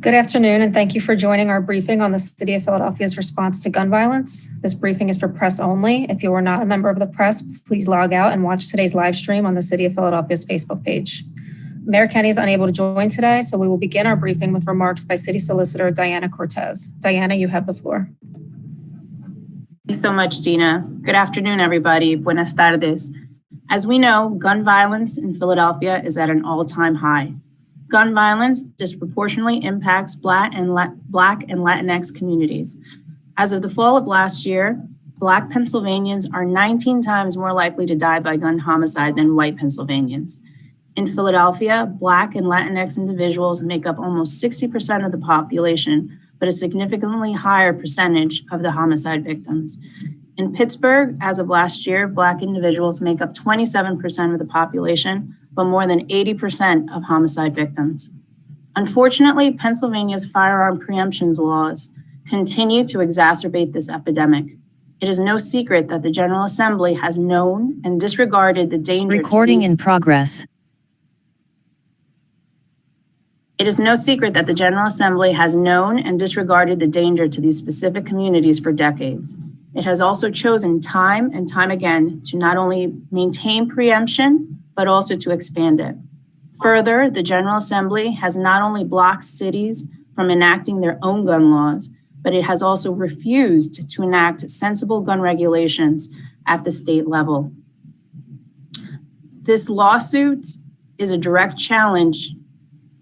Good afternoon, and thank you for joining our briefing on the City of Philadelphia's response to gun violence. This briefing is for press only. If you are not a member of the press, please log out and watch today's live stream on the City of Philadelphia's Facebook page. Mayor Kenny is unable to join today, so we will begin our briefing with remarks by City Solicitor Diana Cortez. Diana, you have the floor. Thanks so much, Gina. Good afternoon, everybody. Buenas tardes. As we know, gun violence in Philadelphia is at an all-time high. Gun violence disproportionately impacts Black and Latinx communities. As of the fall of last year, Black Pennsylvanians are 19 times more likely to die by gun homicide than white Pennsylvanians. In Philadelphia, Black and Latinx individuals make up almost 60% of the population, but a significantly higher percentage of the homicide victims. In Pittsburgh, as of last year, Black individuals make up 27% of the population, but more than 80% of homicide victims. Unfortunately, Pennsylvania's firearm preemptions laws continue to exacerbate this epidemic. It is no secret that the General Assembly has known and disregarded the danger. Recording in progress. It is no secret that the General Assembly has known and disregarded the danger to these specific communities for decades. It has also chosen time and time again to not only maintain preemption, but also to expand it. Further, the General Assembly has not only blocked cities from enacting their own gun laws, but it has also refused to enact sensible gun regulations at the state level. This lawsuit is a direct challenge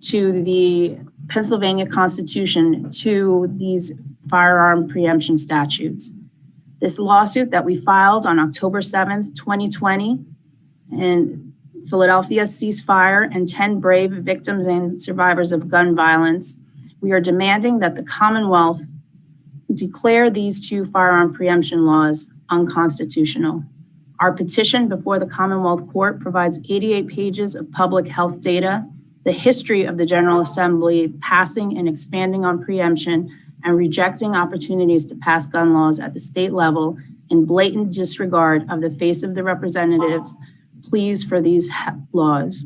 to the Pennsylvania Constitution to these firearm preemption statutes. This lawsuit that we filed on October 7th, 2020, and Philadelphia ceasefire and 10 brave victims and survivors of gun violence, we are demanding that the Commonwealth declare these two firearm preemption laws unconstitutional. Our petition before the Commonwealth Court provides 88 pages of public health data, the history of the General Assembly passing and expanding on preemption and rejecting opportunities to pass gun laws at the state level in blatant disregard of the face of the representatives' pleas for these laws.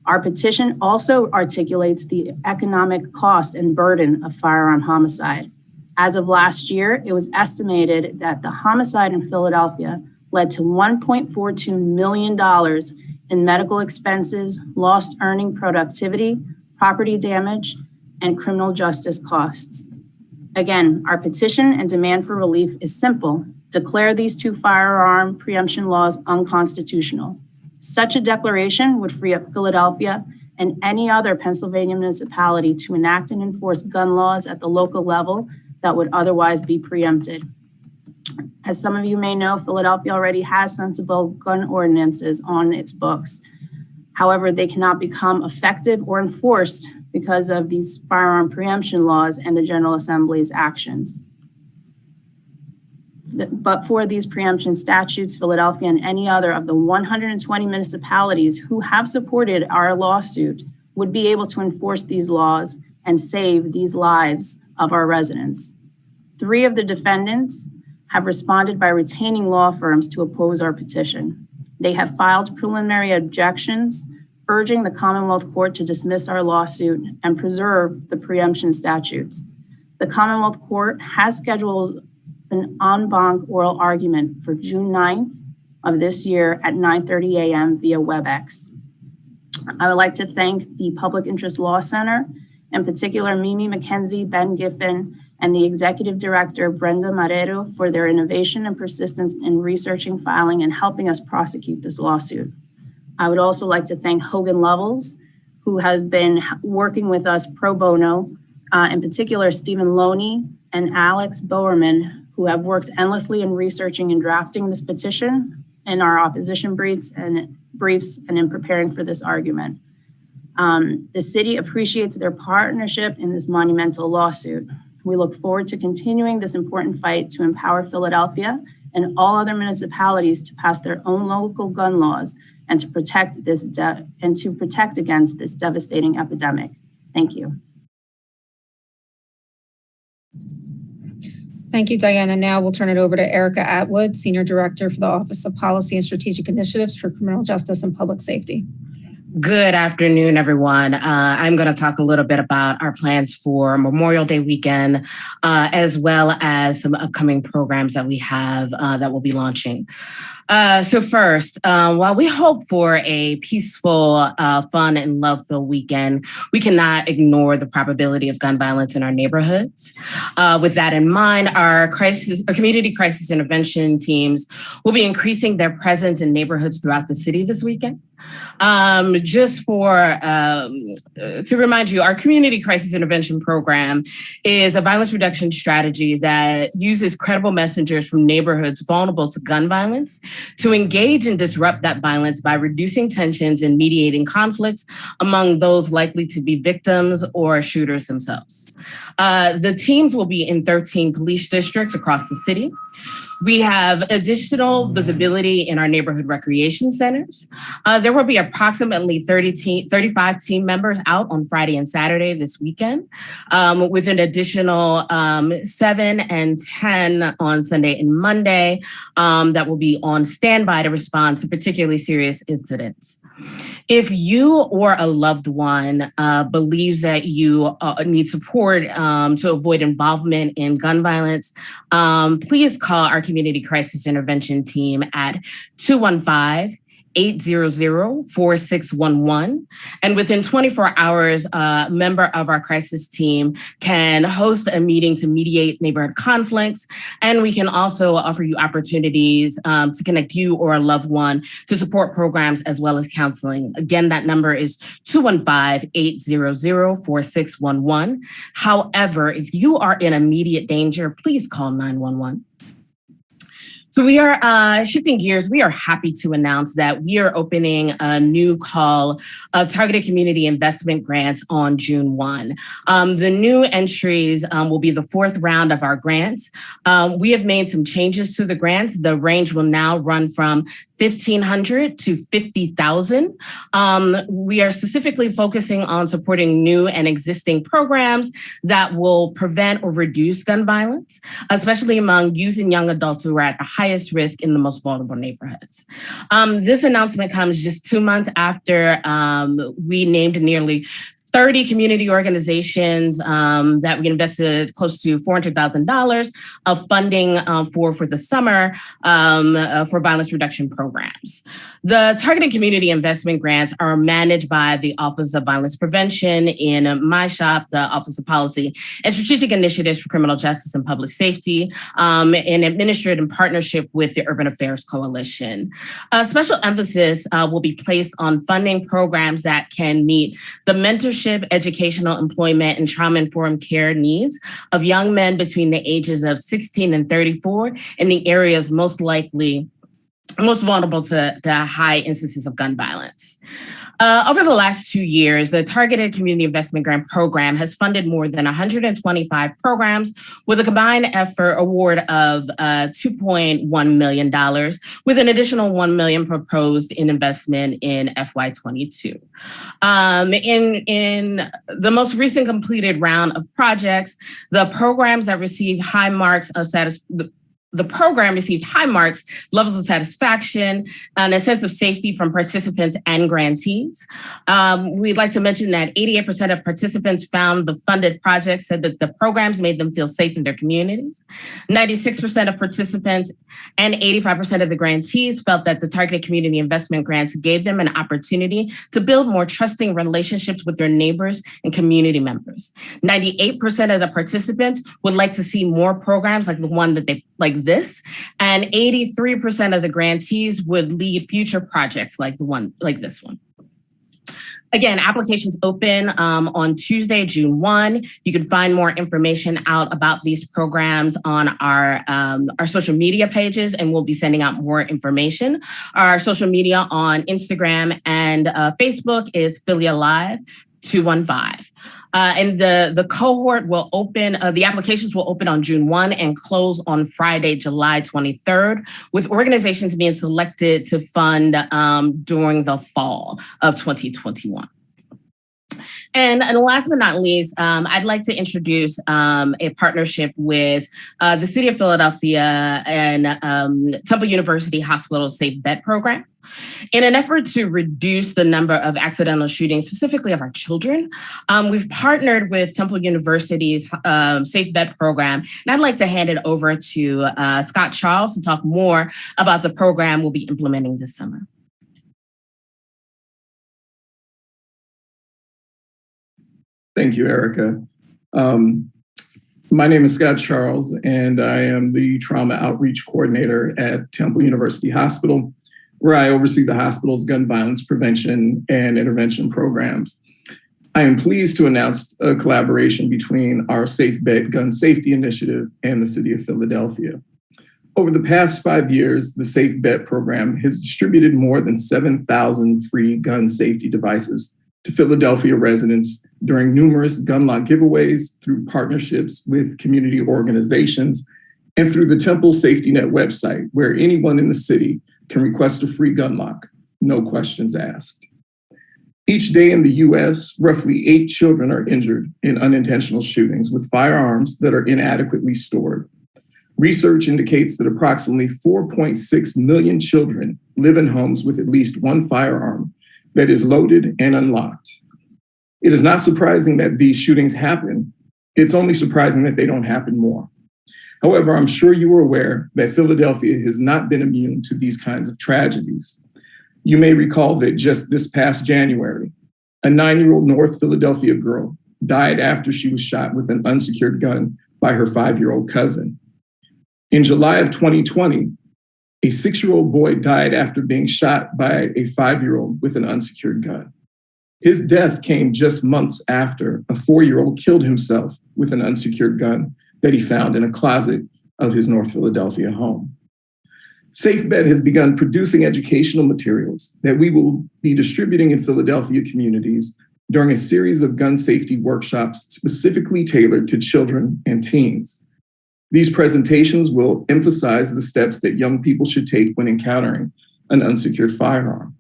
Our petition also articulates the economic cost and burden of firearm homicide. As of last year, it was estimated that the homicide in Philadelphia led to $1.42 million in medical expenses, lost earning productivity, property damage, and criminal justice costs. Again, our petition and demand for relief is simple: declare these two firearm preemption laws unconstitutional. Such a declaration would free up Philadelphia and any other Pennsylvania municipality to enact and enforce gun laws at the local level that would otherwise be preempted. As some of you may know, Philadelphia already has sensible gun ordinances on its books. However, they cannot become effective or enforced because of these firearm preemption laws and the General Assembly's actions. But for these preemption statutes, Philadelphia and any other of the 120 municipalities who have supported our lawsuit would be able to enforce these laws and save these lives of our residents. 3 of the defendants have responded by retaining law firms to oppose our petition. They have filed preliminary objections, urging the Commonwealth Court to dismiss our lawsuit and preserve the preemption statutes. The Commonwealth Court has scheduled an en banc oral argument for June 9th of this year at 9:30 a.m. via WebEx. I would like to thank the Public Interest Law Center, in particular Mimi McKenzie, Ben Giffen, and the Executive Director, Brenda Marrero, for their innovation and persistence in researching, filing, and helping us prosecute this lawsuit. I would also like to thank Hogan Levels, who has been working with us pro bono, in particular Stephen Loney and Alex Bowerman, who have worked endlessly in researching and drafting this petition in our opposition briefs and in preparing for this argument. The city appreciates their partnership in this monumental lawsuit. We look forward to continuing this important fight to empower Philadelphia and all other municipalities to pass their own local gun laws and to protect against this devastating epidemic. Thank you. Thank you, Diana. Now we'll turn it over to Erica Atwood, Senior Director for the Office of Policy and Strategic Initiatives for Criminal Justice and Public Safety. Good afternoon, everyone. I'm going to talk a little bit about our plans for Memorial Day weekend, as well as some upcoming programs that we have that we'll be launching. So first, while we hope for a peaceful, fun, and love-filled weekend, we cannot ignore the probability of gun violence in our neighborhoods. With that in mind, our community crisis intervention teams will be increasing their presence in neighborhoods throughout the city this weekend. Just to remind you, our community crisis intervention program is a violence reduction strategy that uses credible messengers from neighborhoods vulnerable to gun violence to engage and disrupt that violence by reducing tensions and mediating conflicts among those likely to be victims or shooters themselves. The teams will be in 13 police districts across the city. We have additional visibility in our neighborhood recreation centers. There will be approximately 35 team members out on Friday and Saturday this weekend, with an additional 7 and 10 on Sunday and Monday that will be on standby to respond to particularly serious incidents. If you or a loved one believes that you need support to avoid involvement in gun violence, please call our community crisis intervention team at 215-800-4611. And within 24 hours, a member of our crisis team can host a meeting to mediate neighborhood conflicts. And we can also offer you opportunities to connect you or a loved one to support programs as well as counseling. Again, that number is 215-800-4611. However, if you are in immediate danger, please call 911. So we are shifting gears. We are happy to announce that we are opening a new call of targeted community investment grants on June 1. The new entries will be the fourth round of our grants. We have made some changes to the grants. The range will now run from $1,500 to $50,000. We are specifically focusing on supporting new and existing programs that will prevent or reduce gun violence, especially among youth and young adults who are at the highest risk in the most vulnerable neighborhoods. This announcement comes just 2 months after we named nearly 30 community organizations that we invested close to $400,000 of funding for the summer for violence reduction programs. The targeted community investment grants are managed by the Office of Violence Prevention in my shop, the Office of Policy and Strategic Initiatives for Criminal Justice and Public Safety, and administered in partnership with the Urban Affairs Coalition. A special emphasis will be placed on funding programs that can meet the mentorship, educational, employment, and trauma-informed care needs of young men between the ages of 16 and 34 in the areas most vulnerable to high instances of gun violence. Over the last 2 years, the Targeted Community Investment Grant Program has funded more than 125 programs with a combined effort award of $2.1 million, with an additional $1 million proposed in investment in FY22. In the most recent completed round of projects, the programs that received high marks of the program received high marks, levels of satisfaction, and a sense of safety from participants and grantees. We'd like to mention that 88% of participants found the funded projects said that the programs made them feel safe in their communities. 96% of participants and 85% of the grantees felt that the targeted community investment grants gave them an opportunity to build more trusting relationships with their neighbors and community members. 98% of the participants would like to see more programs like the one that this, and 83% of the grantees would lead future projects like this one. Again, applications open on Tuesday, June 1. You can find more information out about these programs on our social media pages, and we'll be sending out more information. Our social media on Instagram and Facebook is Philly Alive 215. And the cohort will open, the applications will open on June 1 and close on Friday, July 23rd, with organizations being selected to fund during the fall of 2021. And last but not least, I'd like to introduce a partnership with the City of Philadelphia and Temple University Hospital Safe Bet Program. In an effort to reduce the number of accidental shootings, specifically of our children, we've partnered with Temple University's Safe Bet program. And I'd like to hand it over to Scott Charles to talk more about the program we'll be implementing this summer. Thank you, Erica. My name is Scott Charles, and I am the Trauma Outreach Coordinator at Temple University Hospital, where I oversee the hospital's gun violence prevention and intervention programs. I am pleased to announce a collaboration between our Safe Bet Gun Safety Initiative and the City of Philadelphia. Over the past 5 years, the Safe Bet program has distributed more than 7,000 free gun safety devices to Philadelphia residents during numerous gun lot giveaways, through partnerships with community organizations, and through the Temple Safety Net website, where anyone in the city can request a free gun lock, no questions asked. Each day in the US, roughly 8 children are injured in unintentional shootings with firearms that are inadequately stored. Research indicates that approximately 4.6 million children live in homes with at least one firearm that is loaded and unlocked. It is not surprising that these shootings happen. It's only surprising that they don't happen more. However, I'm sure you are aware that Philadelphia has not been immune to these kinds of tragedies. You may recall that just this past January, a 9-year-old North Philadelphia girl died after she was shot with an unsecured gun by her 5-year-old cousin. In July of 2020, a 6-year-old boy died after being shot by a 5-year-old with an unsecured gun. His death came just months after a 4-year-old killed himself with an unsecured gun that he found in a closet of his North Philadelphia home. SafeBet has begun producing educational materials that we will be distributing in Philadelphia communities during a series of gun safety workshops specifically tailored to children and teens. These presentations will emphasize the steps that young people should take when encountering an unsecured firearm.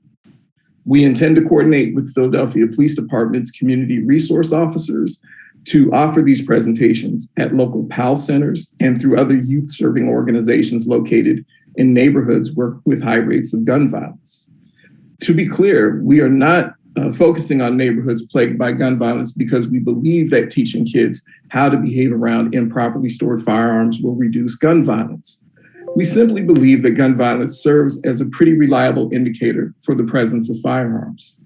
We intend to coordinate with Philadelphia Police Department's community resource officers to offer these presentations at local PAL centers and through other youth-serving organizations located in neighborhoods with high rates of gun violence. To be clear, we are not focusing on neighborhoods plagued by gun violence because we believe that teaching kids how to behave around improperly stored firearms will reduce gun violence. We simply believe that gun violence serves as a pretty reliable indicator for the presence of firearms.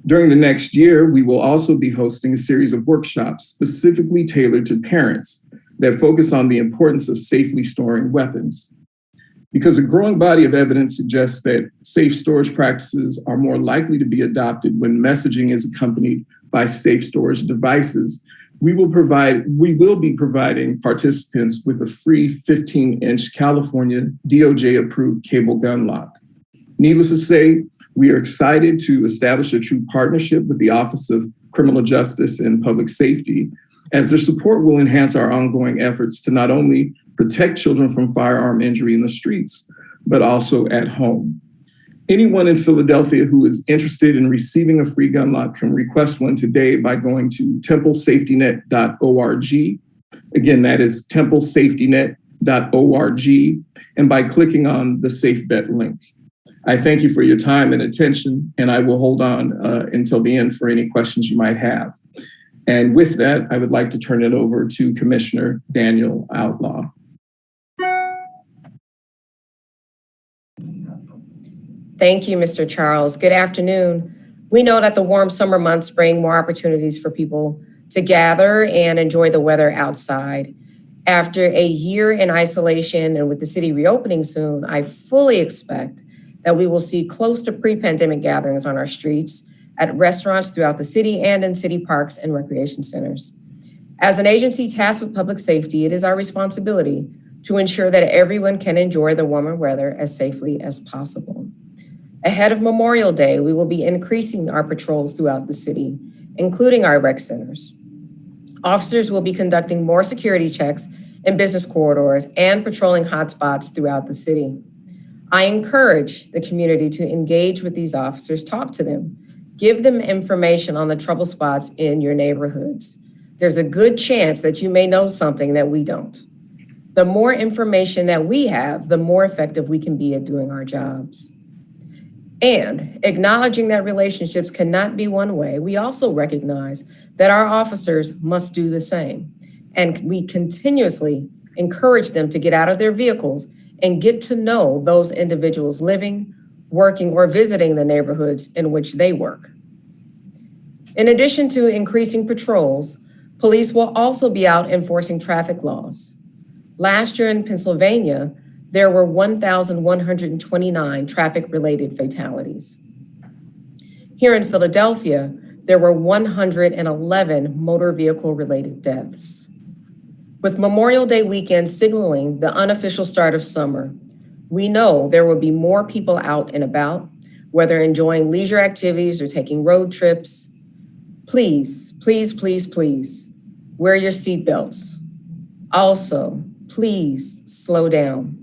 During the next year, we will also be hosting a series of workshops specifically tailored to parents that focus on the importance of safely storing weapons. Because a growing body of evidence suggests that safe storage practices are more likely to be adopted when messaging is accompanied by safe storage devices, we will be providing participants with a free 15-inch California DOJ-approved cable gun lock. Needless to say, we are excited to establish a true partnership with the Office of Criminal Justice and Public Safety, as their support will enhance our ongoing efforts to not only protect children from firearm injury in the streets, but also at home. Anyone in Philadelphia who is interested in receiving a free gun lock can request one today by going to templesafetynet.org. Again, that is templesafetynet.org, and by clicking on the SafeBet link. I thank you for your time and attention, and I will hold on until the end for any questions you might have. And with that, I would like to turn it over to Commissioner Daniel Outlaw. Thank you, Mr. Charles. Good afternoon. We know that the warm summer months bring more opportunities for people to gather and enjoy the weather outside. After a year in isolation and with the city reopening soon, I fully expect that we will see close to pre-pandemic gatherings on our streets, at restaurants throughout the city, and in city parks and recreation centers. As an agency tasked with public safety, it is our responsibility to ensure that everyone can enjoy the warmer weather as safely as possible. Ahead of Memorial Day, we will be increasing our patrols throughout the city, including our rec centers. Officers will be conducting more security checks in business corridors and patrolling hotspots throughout the city. I encourage the community to engage with these officers, talk to them, give them information on the trouble spots in your neighborhoods. There's a good chance that you may know something that we don't. The more information that we have, the more effective we can be at doing our jobs. And acknowledging that relationships cannot be one way, we also recognize that our officers must do the same. And we continuously encourage them to get out of their vehicles and get to know those individuals living, working, or visiting the neighborhoods in which they work. In addition to increasing patrols, police will also be out enforcing traffic laws. Last year in Pennsylvania, there were 1,129 traffic-related fatalities. Here in Philadelphia, there were 111 motor vehicle-related deaths. With Memorial Day weekend signaling the unofficial start of summer, we know there will be more people out and about, whether enjoying leisure activities or taking road trips. Please, please, please, please, wear your seatbelts. Also, please slow down.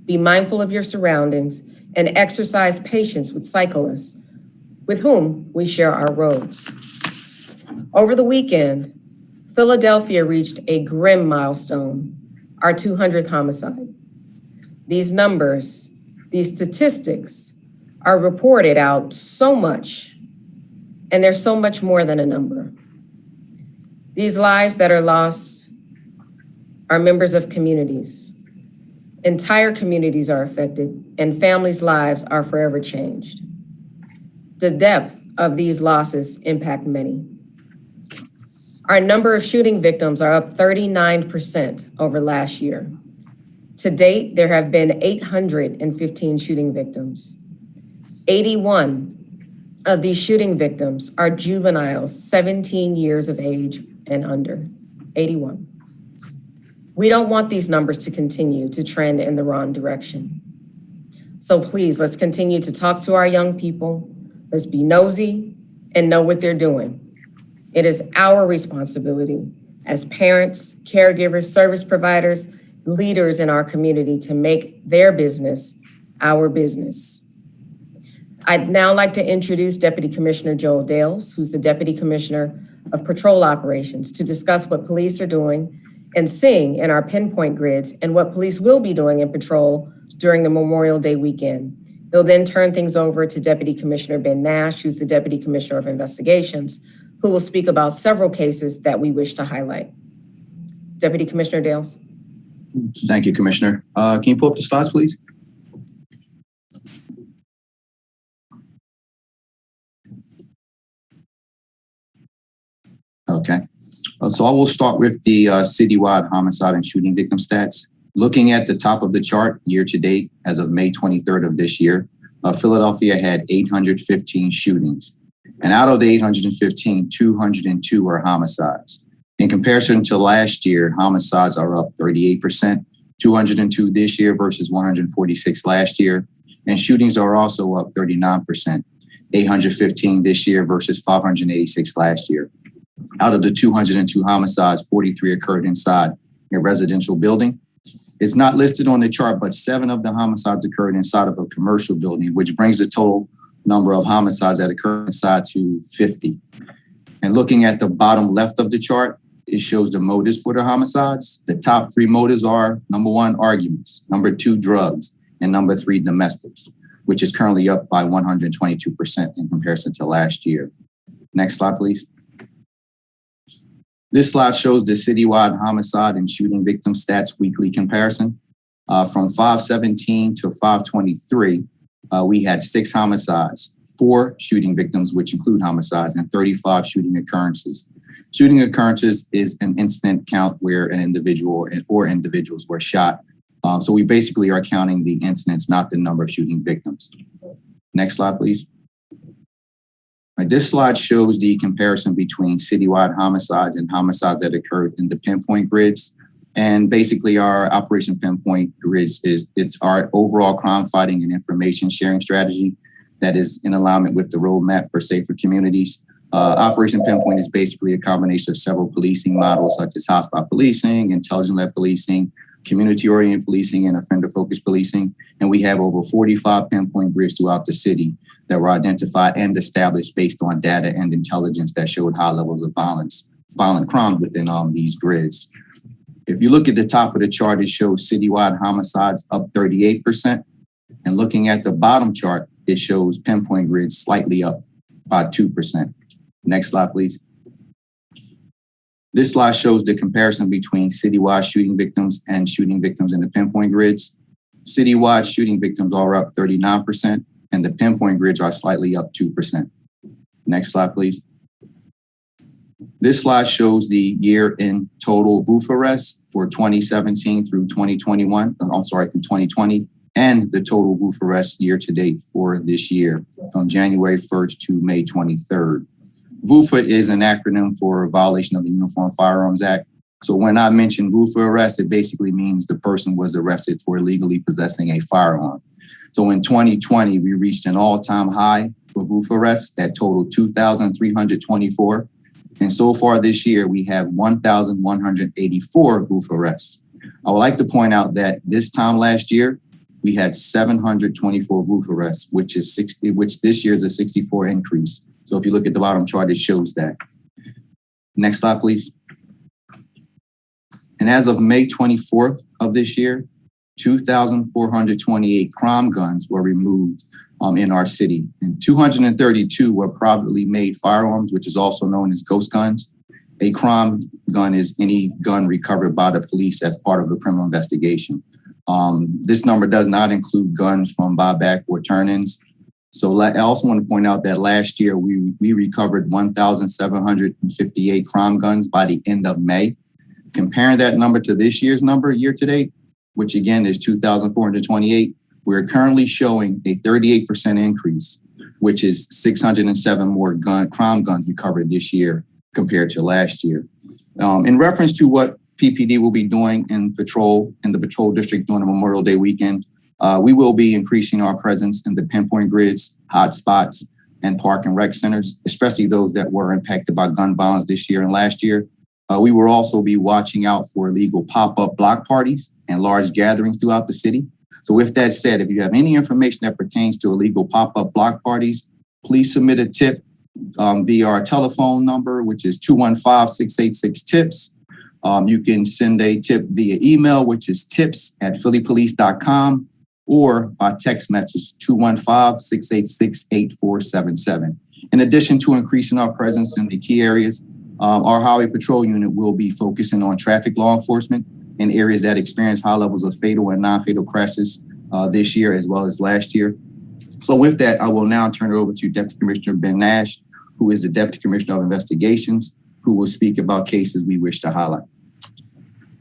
Be mindful of your surroundings and exercise patience with cyclists with whom we share our roads. Over the weekend, Philadelphia reached a grim milestone, our 200th homicide. These numbers, these statistics are reported out so much, and they're so much more than a number. These lives that are lost are members of communities. Entire communities are affected, and families' lives are forever changed. The depth of these losses impact many. Our number of shooting victims are up 39% over last year. To date, there have been 815 shooting victims. 81 of these shooting victims are juveniles, 17 years of age and under. 81. We don't want these numbers to continue to trend in the wrong direction. So please, let's continue to talk to our young people. Let's be nosy and know what they're doing. It is our responsibility as parents, caregivers, service providers, leaders in our community to make their business our business. I'd now like to introduce Deputy Commissioner Joel Dales, who's the Deputy Commissioner of Patrol Operations, to discuss what police are doing and seeing in our pinpoint grids and what police will be doing in patrol during the Memorial Day weekend. He'll then turn things over to Deputy Commissioner Ben Nash, who's the Deputy Commissioner of Investigations, who will speak about several cases that we wish to highlight. Deputy Commissioner Dales. Thank you, Commissioner. Can you pull up the slides, please? Okay. So I will start with the citywide homicide and shooting victim stats. Looking at the top of the chart, year to date, as of May 23rd of this year, Philadelphia had 815 shootings. And out of the 815, 202 are homicides. In comparison to last year, homicides are up 38%, 202 this year versus 146 last year. And shootings are also up 39%, 815 this year versus 586 last year. Out of the 202 homicides, 43 occurred inside a residential building. It's not listed on the chart, but 7 of the homicides occurred inside of a commercial building, which brings the total number of homicides that occurred inside to 50. And looking at the bottom left of the chart, it shows the motives for the homicides. The top 3 motives are, number 1, arguments, number 2, drugs, and number 3, domestics, which is currently up by 122% in comparison to last year. Next slide, please. This slide shows the citywide homicide and shooting victim stats weekly comparison. From 5/17 to 5/23, we had 6 homicides, 4 shooting victims, which include homicides, and 35 shooting occurrences. Shooting occurrences is an incident count where an individual or individuals were shot. So we basically are counting the incidents, not the number of shooting victims. Next slide, please. This slide shows the comparison between citywide homicides and homicides that occurred in the pinpoint grids. And basically our Operation Pinpoint grids it's our overall crime fighting and information sharing strategy that is in alignment with the roadmap for safer communities. Operation Pinpoint is basically a combination of several policing models such as hotspot policing, intelligence-led policing, community-oriented policing, and offender-focused policing. And we have over 45 pinpoint grids throughout the city that were identified and established based on data and intelligence that showed high levels of violent crime within these grids. If you look at the top of the chart, it shows citywide homicides up 38%. And looking at the bottom chart, it shows Pinpoint Grid slightly up by 2%. Next slide, please. This slide shows the comparison between citywide shooting victims and shooting victims in the Pinpoint Grids. Citywide shooting victims are up 39%, and the Pinpoint Grids are slightly up 2%. Next slide, please. This slide shows the year in total VUF arrests for 2017 through 2021, through 2020, and the total VUF arrests year to date for this year from January 1st to May 23rd. VUFA is an acronym for Violation of the Uniform Firearms Act. So when I mention VUFA arrest, it basically means the person was arrested for illegally possessing a firearm. So in 2020, we reached an all-time high for VUFA arrests that totaled 2,324. And so far this year, we have 1,184 VUFA arrests. I would like to point out that this time last year, we had 724 VUFA arrests, which this year is a 64 increase. So if you look at the bottom chart, it shows that. Next slide, please. And as of May 24th of this year, 2,428 crime guns were removed in our city, and 232 were privately made firearms, which is also known as ghost guns. A crime gun is any gun recovered by the police as part of a criminal investigation. This number does not include guns from buyback or turn-ins. So I also want to point out that last year we recovered 1,758 crime guns by the end of May. Comparing that number to this year's number year to date, which again is 2,428, we're currently showing a 38% increase, which is 607 more crime guns recovered this year compared to last year. In reference to what PPD will be doing in the patrol district during the Memorial Day weekend, we will be increasing our presence in the Pinpoint Grids, hotspots, and park and rec centers, especially those that were impacted by gun violence this year and last year. We will also be watching out for illegal pop-up block parties and large gatherings throughout the city. So with that said, if you have any information that pertains to illegal pop-up block parties, please submit a tip via our telephone number, which is 215-686-TIPS. You can send a tip via email, which is tips@phillypolice.com, or by text message 215-686-8477. In addition to increasing our presence in the key areas, our highway patrol unit will be focusing on traffic law enforcement in areas that experience high levels of fatal and non-fatal crashes this year as well as last year. So with that, I will now turn it over to Deputy Commissioner Ben Nash, who is the Deputy Commissioner of Investigations, who will speak about cases we wish to highlight.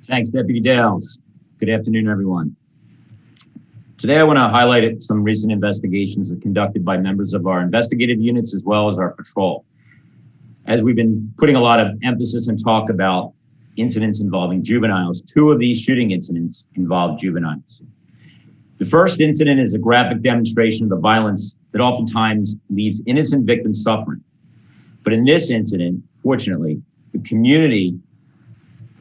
Thanks, Deputy Dales. Good afternoon, everyone. Today, I want to highlight some recent investigations conducted by members of our investigative units as well as our patrol. As we've been putting a lot of emphasis and talk about incidents involving juveniles, 2 of these shooting incidents involve juveniles. The first incident is a graphic demonstration of the violence that oftentimes leaves innocent victims suffering. But in this incident, fortunately, the community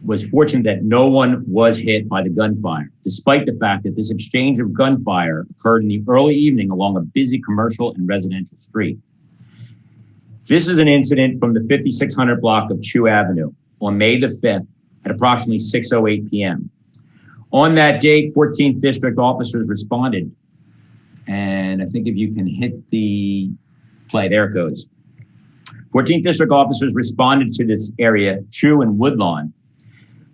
was fortunate that no one was hit by the gunfire, despite the fact that this exchange of gunfire occurred in the early evening along a busy commercial and residential street. This is an incident from the 5600 block of Chew Avenue on May the 5th at approximately 6:08 p.m. On that date, 14th District officers responded. And I think if you can hit the play, there it goes. 14th District officers responded to this area, Chew and Woodlawn,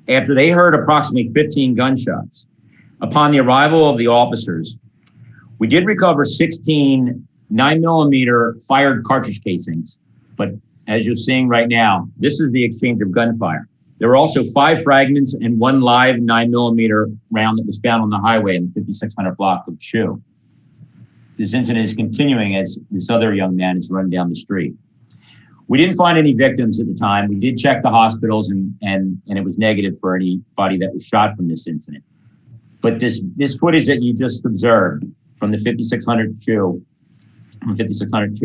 after they heard approximately 15 gunshots. Upon the arrival of the officers, we did recover 16 9mm fired cartridge casings, but as you're seeing right now, this is the exchange of gunfire. There were also 5 fragments and 1 live 9mm round that was found on the highway in the 5600 block of Chew. This incident is continuing as this other young man is run down the street. We didn't find any victims at the time. We did check the hospitals and it was negative for anybody that was shot from this incident. But this footage that you just observed from the 5600 Chew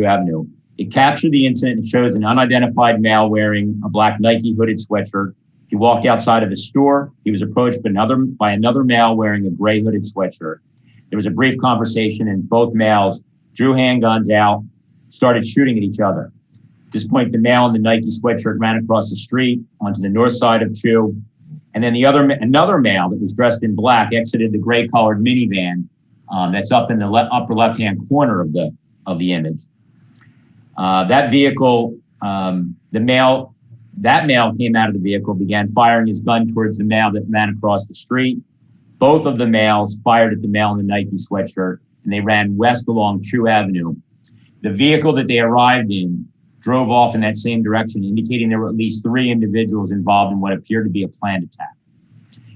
Avenue, it captured the incident and shows an unidentified male wearing a black Nike hooded sweatshirt. He walked outside of a store. He was approached by another male wearing a gray hooded sweatshirt. There was a brief conversation and both males drew handguns out, started shooting at each other. At this point, the male in the Nike sweatshirt ran across the street onto the north side of Chew. And then another male that was dressed in black exited the gray colored minivan That's up in the upper left-hand corner of the image. That vehicle, that male came out of the vehicle, began firing his gun towards the male that ran across the street. Both of the males fired at the male in the Nike sweatshirt, and they ran west along True Avenue. The vehicle that they arrived in drove off in that same direction, indicating there were at least 3 individuals involved in what appeared to be a planned attack.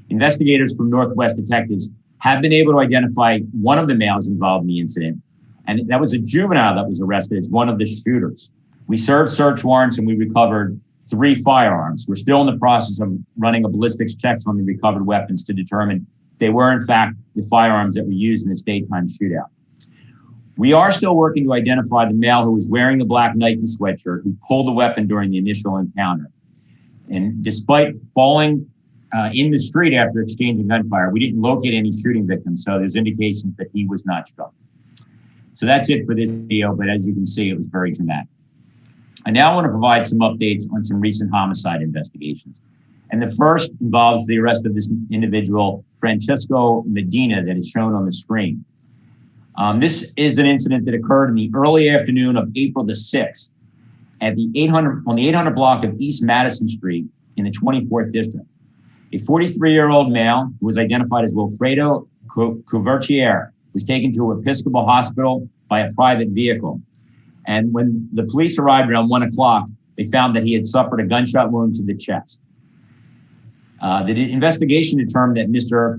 Investigators from Northwest Detectives have been able to identify one of the males involved in the incident, and that was a juvenile that was arrested as one of the shooters. We served search warrants and we recovered 3 firearms. We're still in the process of running a ballistics checks on the recovered weapons to determine if they were in fact the firearms that were used in this daytime shootout. We are still working to identify the male who was wearing the black Nike sweatshirt who pulled the weapon during the initial encounter. And despite falling in the street after exchanging gunfire, we didn't locate any shooting victims, so there's indications that he was not struck. So that's it for this video, but as you can see, it was very dramatic. I now want to provide some updates on some recent homicide investigations. And the first involves the arrest of this individual, Francesco Medina, that is shown on the screen. This is an incident that occurred in the early afternoon of April the 6th at the 800 block of East Madison Street in the 24th District. A 43-year-old male who was identified as Wilfredo Cuvertier was taken to Episcopal Hospital by a private vehicle. And when the police arrived around 1 o'clock, they found that he had suffered a gunshot wound to the chest. The investigation determined that Mr.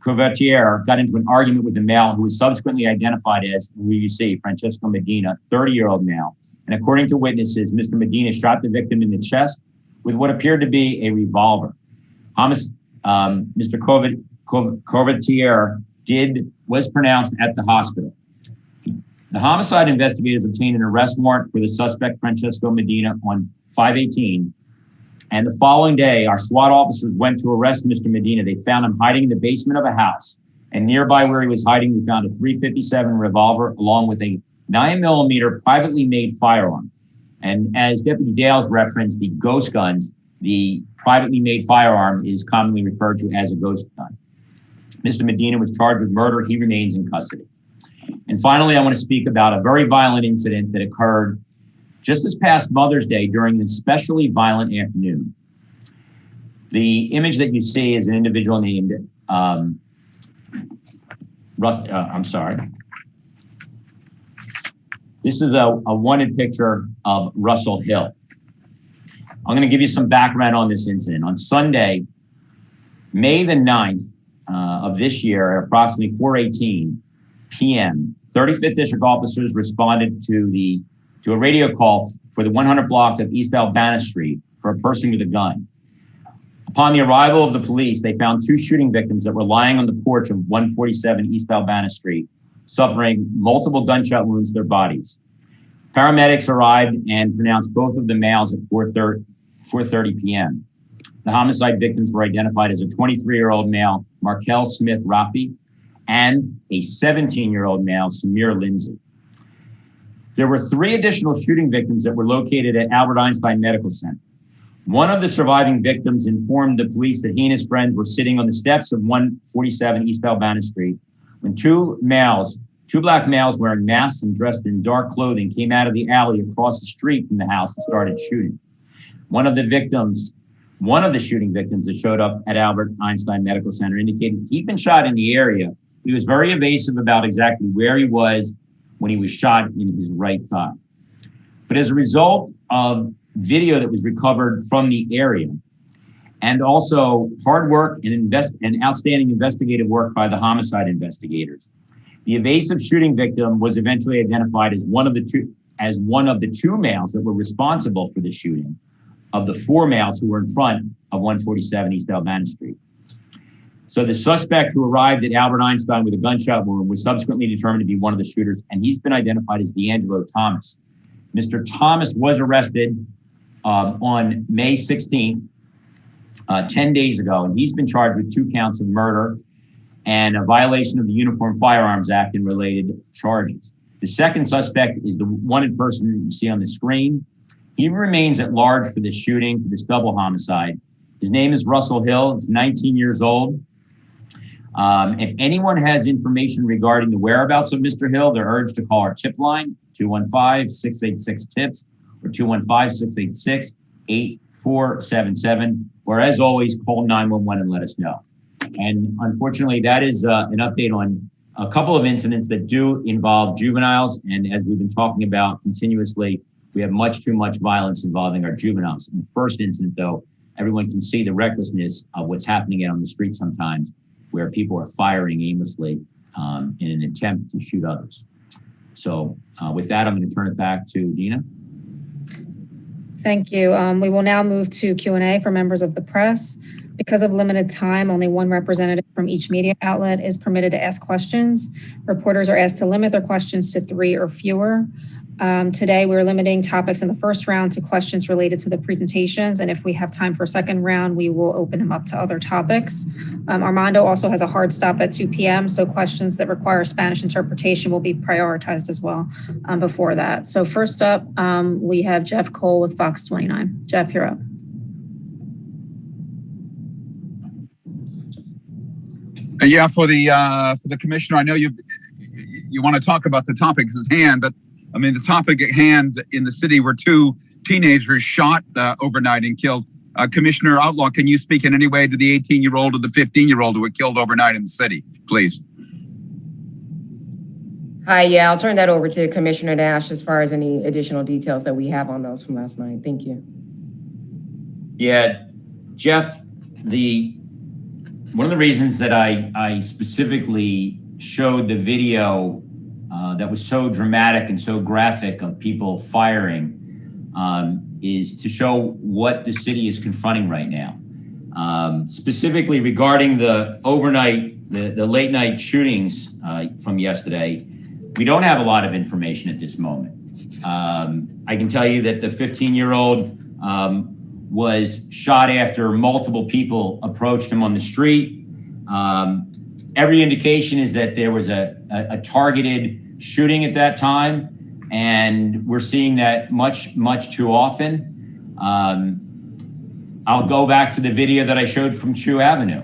Cuvertier got into an argument with a male who was subsequently identified as, who you see, Francesco Medina, 30-year-old male. And according to witnesses, Mr. Medina shot the victim in the chest with what appeared to be a revolver. Mr. Cuvertier was pronounced at the hospital. The homicide investigators obtained an arrest warrant for the suspect, Francesco Medina, on 5/18. And the following day, our SWAT officers went to arrest Mr. Medina. They found him hiding in the basement of a house. And nearby where he was hiding, we found a .357 revolver along with a 9mm privately made firearm. And as Deputy Dales referenced, the ghost guns, the privately made firearm is commonly referred to as a ghost gun. Mr. Medina was charged with murder. He remains in custody. And finally, I want to speak about a very violent incident that occurred just this past Mother's Day during an especially violent afternoon. The image that you see is an individual named This is a wanted picture of Russell Hill. I'm going to give you some background on this incident. On Sunday, May the 9th of this year, at approximately 4:18 p.m., 35th District officers responded to a radio call for the 100 block of East Albana Street for a person with a gun. Upon the arrival of the police, they found 2 shooting victims that were lying on the porch of 147 East Albana Street, suffering multiple gunshot wounds to their bodies. Paramedics arrived and pronounced both of the males at 4:30 p.m. The homicide victims were identified as a 23-year-old male, Markel Smith Rafi, and a 17-year-old male, Samir Lindsay. There were 3 additional shooting victims that were located at Albert Einstein Medical Center. One of the surviving victims informed the police that he and his friends were sitting on the steps of 147 East Albana Street when 2 black males wearing masks and dressed in dark clothing came out of the alley across the street from the house and started shooting. One of the shooting victims that showed up at Albert Einstein Medical Center indicated he'd been shot in the area. He was very evasive about exactly where he was when he was shot in his right thigh. But as a result of video that was recovered from the area, and also hard work and outstanding investigative work by the homicide investigators, the evasive shooting victim was eventually identified as one of the two males that were responsible for the shooting of the 4 males who were in front of 147 East Albana Street. So the suspect who arrived at Albert Einstein with a gunshot wound was subsequently determined to be one of the shooters, and he's been identified as D'Angelo Thomas. Mr. Thomas was arrested on May 16th, 10 days ago, and he's been charged with 2 counts of murder and a violation of the Uniform Firearms Act and related charges. The second suspect is the wanted person that you see on the screen. He remains at large for this shooting, for this double homicide. His name is Russell Hill. He's 19 years old. If anyone has information regarding the whereabouts of Mr. Hill, they're urged to call our tip line, 215-686-TIPS or 215-686-8477, or as always, call 911 and let us know. And unfortunately, that is an update on a couple of incidents that do involve juveniles. And as we've been talking about continuously, we have much too much violence involving our juveniles. In the first incident, though, everyone can see the recklessness of what's happening out on the street sometimes, where people are firing aimlessly in an attempt to shoot others. So with that, I'm going to turn it back to Dina. Thank you. We will now move to Q&A for members of the press. Because of limited time, only one representative from each media outlet is permitted to ask questions. Reporters are asked to limit their questions to 3 or fewer. Today, we're limiting topics in the first round to questions related to the presentations. And if we have time for a second round, we will open them up to other topics. Armando also has a hard stop at 2 p.m. So questions that require Spanish interpretation will be prioritized as well before that. So first up, we have Jeff Cole with Fox 29. Jeff, you're up. Yeah, for the commissioner, I know you want to talk about the topics at hand, but I mean, the topic at hand in the city were 2 teenagers shot overnight and killed. Commissioner Outlaw, can you speak in any way to the 18-year-old or the 15-year-old who were killed overnight in the city, please? Hi, yeah, I'll turn that over to Commissioner Nash as far as any additional details that we have on those from last night. Thank you. Yeah, Jeff, one of the reasons that I specifically showed the video that was so dramatic and so graphic of people firing is to show what the city is confronting right now. Specifically regarding the late night shootings from yesterday, we don't have a lot of information at this moment. I can tell you that the 15-year-old was shot after multiple people approached him on the street. Every indication is that there was a targeted shooting at that time, and we're seeing that much too often. I'll go back to the video that I showed from Chew Avenue.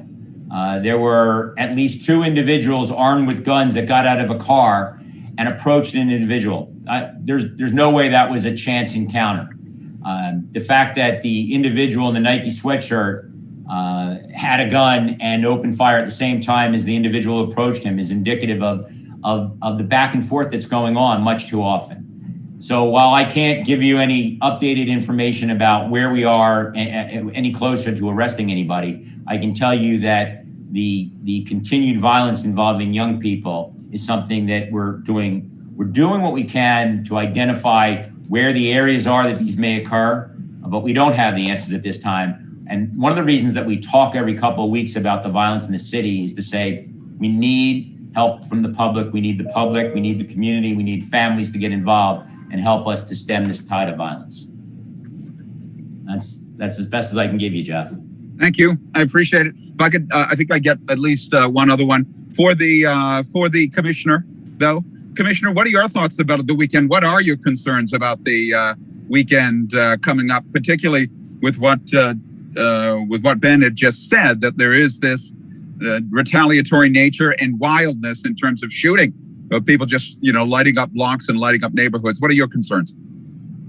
There were at least 2 individuals armed with guns that got out of a car and approached an individual. There's no way that was a chance encounter. The fact that the individual in the Nike sweatshirt had a gun and opened fire at the same time as the individual approached him is indicative of the back and forth that's going on much too often. So while I can't give you any updated information about where we are any closer to arresting anybody, I can tell you that the continued violence involving young people is something that we're doing what we can to identify where the areas are that these may occur, but we don't have the answers at this time. And one of the reasons that we talk every couple of weeks about the violence in the city is to say we need help from the public, we need the community, we need families to get involved and help us to stem this tide of violence. That's as best as I can give you, Jeff. Thank you. I appreciate it. If I could, I think I get at least one other one for the commissioner, though. Commissioner, what are your thoughts about the weekend? What are your concerns about the weekend coming up, particularly with what Ben had just said, that there is this retaliatory nature and wildness in terms of shooting of people just, lighting up blocks and lighting up neighborhoods. What are your concerns?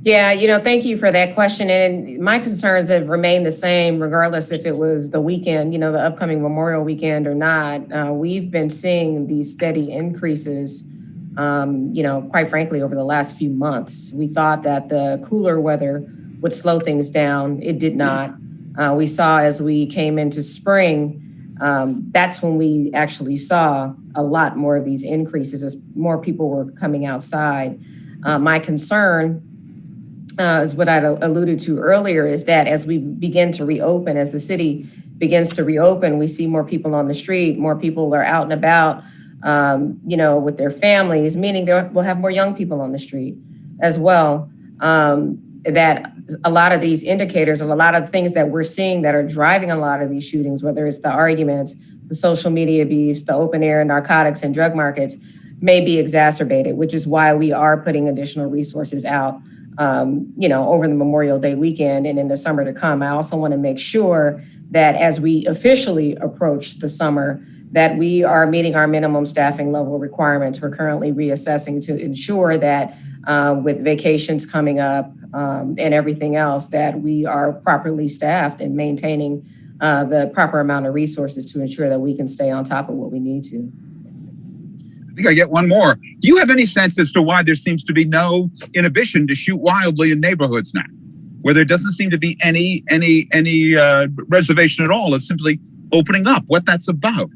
Yeah, thank you for that question. And my concerns have remained the same, regardless if it was the weekend, the upcoming Memorial weekend or not. We've been seeing these steady increases, quite frankly, over the last few months. We thought that the cooler weather would slow things down. It did not. We saw as we came into spring, that's when we actually saw a lot more of these increases as more people were coming outside. My concern is what I alluded to earlier, is that as we begin to reopen, as the city begins to reopen, we see more people on the street, more people are out and about, with their families, meaning we'll have more young people on the street as well. That a lot of these indicators, a lot of things that we're seeing that are driving a lot of these shootings, whether it's the arguments, the social media beefs, the open air narcotics and drug markets, may be exacerbated, which is why we are putting additional resources out, over the Memorial Day weekend and in the summer to come. I also want to make sure that as we officially approach the summer, that we are meeting our minimum staffing level requirements. We're currently reassessing to ensure that with vacations coming up and everything else, that we are properly staffed and maintaining the proper amount of resources to ensure that we can stay on top of what we need to. I think I get one more. Do you have any sense as to why there seems to be no inhibition to shoot wildly in neighborhoods now, where there doesn't seem to be any reservation at all of simply opening up? What that's about?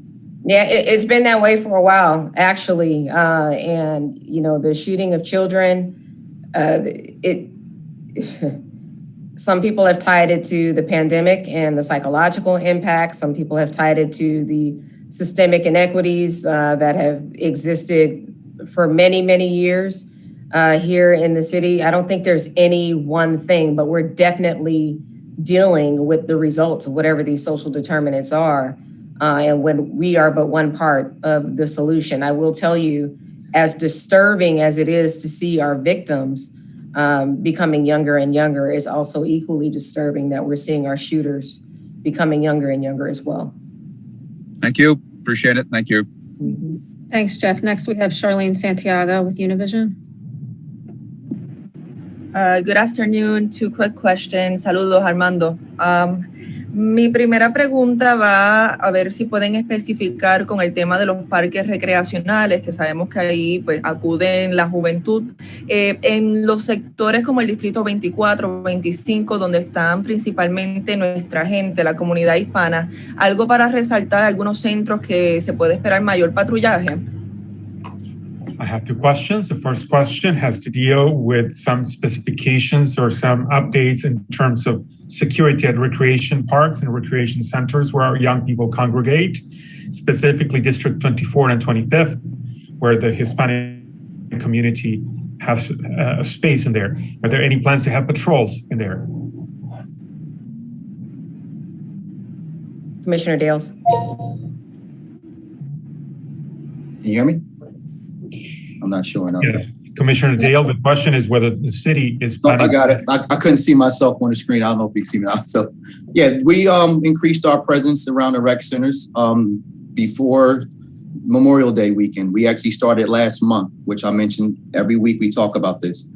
Yeah, it's been that way for a while, actually. And you know, the shooting of children, some people have tied it to the pandemic and the psychological impact. Some people have tied it to the systemic inequities that have existed for many, many years here in the city. I don't think there's any one thing, but we're definitely dealing with the results of whatever these social determinants are. And when we are but one part of the solution. I will tell you, as disturbing as it is to see our victims becoming younger and younger, is also equally disturbing that we're seeing our shooters becoming younger and younger as well. Thank you. Appreciate it. Thank you. Mm-hmm. Thanks, Jeff. Next, we have Charlene Santiago with Univision. Good afternoon. 2 quick questions. Saludos, Armando. Mi primera pregunta va a ver si pueden especificar con el tema de los parques recreacionales, que sabemos que ahí pues acuden la juventud, en los sectores como el Distrito 24, 25, donde están principalmente nuestra gente, la comunidad hispana. Algo para resaltar, algunos centros que se puede esperar mayor patrullaje. I have 2 questions. The first question has to deal with some specifications or some updates in terms of security at recreation parks and recreation centers where our young people congregate, specifically District 24 and 25th, where the Hispanic community has a space in there. Are there any plans to have patrols in there? Commissioner Dales. Can you hear me? I'm not sure. No. Yes. Commissioner Dale, the question is whether the city is planning. I got it. I couldn't see myself on the screen. I don't know if you can see me now. So, yeah, we increased our presence around the rec centers before Memorial Day weekend. We actually started last month, which I mentioned every week we talk about this.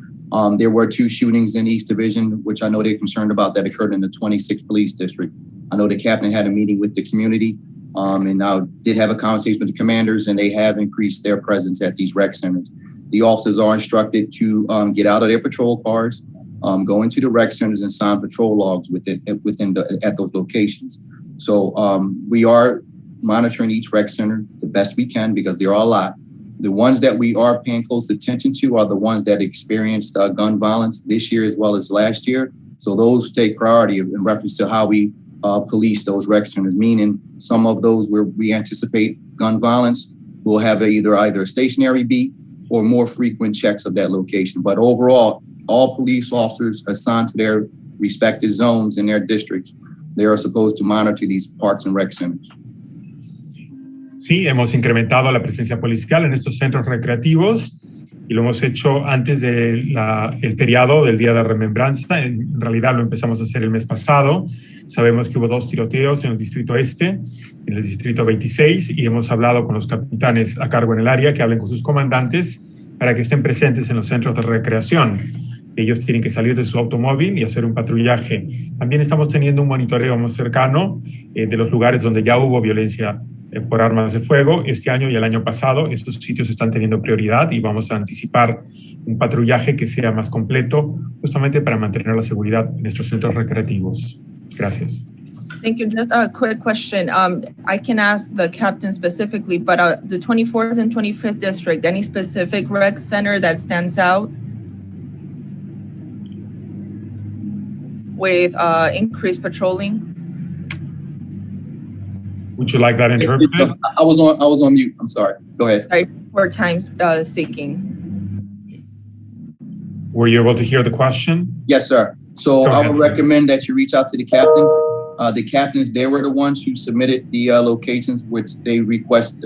There were 2 shootings in East Division, which I know they're concerned about, that occurred in the 26th Police District. I know the captain had a meeting with the community and now did have a conversation with the commanders, and they have increased their presence at these rec centers. The officers are instructed to get out of their patrol cars, go into the rec centers and sign patrol logs at those locations. So we are monitoring each rec center the best we can, because there are a lot. The ones that we are paying close attention to are the ones that experienced gun violence this year as well as last year. So those take priority in reference to how we police those rec centers, meaning some of those where we anticipate gun violence will have either a stationary beat or more frequent checks of that location. But overall, all police officers assigned to their respective zones in their districts, they are supposed to monitor these parks and rec centers. Sí, hemos incrementado la presencia policial en estos centros recreativos y lo hemos hecho antes del feriado del Día de Remembranza. En realidad lo empezamos a hacer el mes pasado. Sabemos que hubo 2 tiroteos en el Distrito Este, en el Distrito 26, y hemos hablado con los capitanes a cargo en el área que hablen con sus comandantes para que estén presentes en los centros de recreación. Ellos tienen que salir de su automóvil y hacer un patrullaje. También estamos teniendo un monitoreo más cercano de los lugares donde ya hubo violencia por armas de fuego. Este año y el año pasado estos sitios están teniendo prioridad y vamos a anticipar un patrullaje que sea más completo, justamente para mantener la seguridad en nuestros centros recreativos. Gracias. Thank you. Just a quick question. I can ask the captain specifically, but the 24th and 25th district, any specific rec center that stands out with increased patrolling? Would you like that interpreted? I was on mute. I'm sorry. Go ahead. Sorry, 4 times seeking. Were you able to hear the question? Yes, sir. So I would recommend that you reach out to the captains. The captains, they were the ones who submitted the locations which they request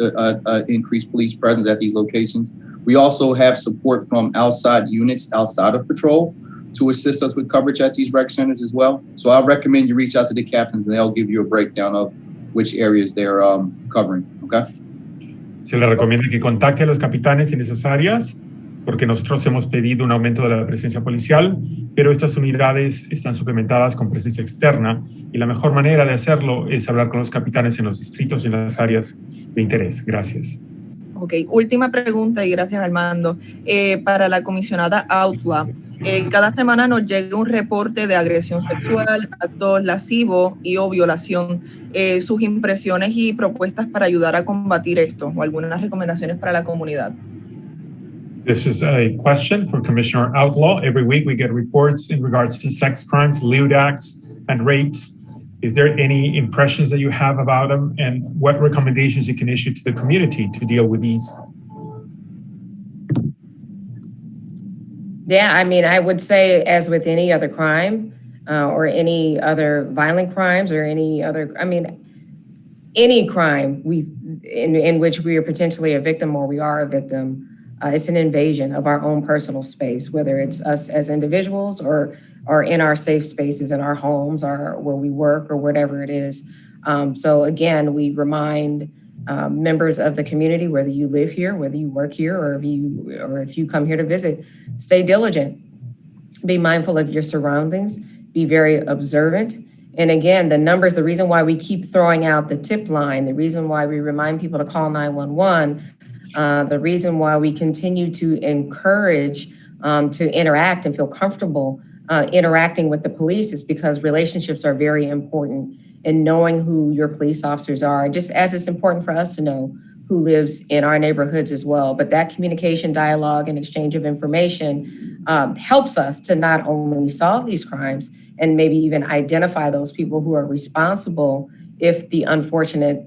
increased police presence at these locations. We also have support from outside units outside of patrol to assist us with coverage at these rec centers as well. So I recommend you reach out to the captains and they'll give you a breakdown of which areas they're covering. Okay. Se le recomienda que contacte a los capitanes en esas áreas porque nosotros hemos pedido un aumento de la presencia policial, pero estas unidades están suplementadas con presencia externa y la mejor manera de hacerlo es hablar con los capitanes en los distritos y en las áreas de interés. Gracias. Ok, última pregunta y gracias Armando. Para la comisionada Outlaw, cada semana nos llega un reporte de agresión sexual, actos lascivos y o violación. Sus impresiones y propuestas para ayudar a combatir esto o algunas recomendaciones para la comunidad. This is a question for Commissioner Outlaw. Every week we get reports in regards to sex crimes, lewd acts, and rapes. Is there any impressions that you have about them and what recommendations you can issue to the community to deal with these? Yeah, I mean, I would say as with any other crime or any other violent crimes or any other, I mean, any crime in which we are potentially a victim or we are a victim, it's an invasion of our own personal space, whether it's us as individuals or in our safe spaces in our homes or where we work or whatever it is. So again, we remind members of the community, whether you live here, whether you work here, or if you come here to visit, stay diligent, be mindful of your surroundings, be very observant. And again, the numbers, the reason why we keep throwing out the tip line, the reason why we remind people to call 911, the reason why we continue to encourage to interact and feel comfortable interacting with the police is because relationships are very important, and knowing who your police officers are, just as it's important for us to know who lives in our neighborhoods as well. But that communication, dialogue, and exchange of information helps us to not only solve these crimes and maybe even identify those people who are responsible if the unfortunate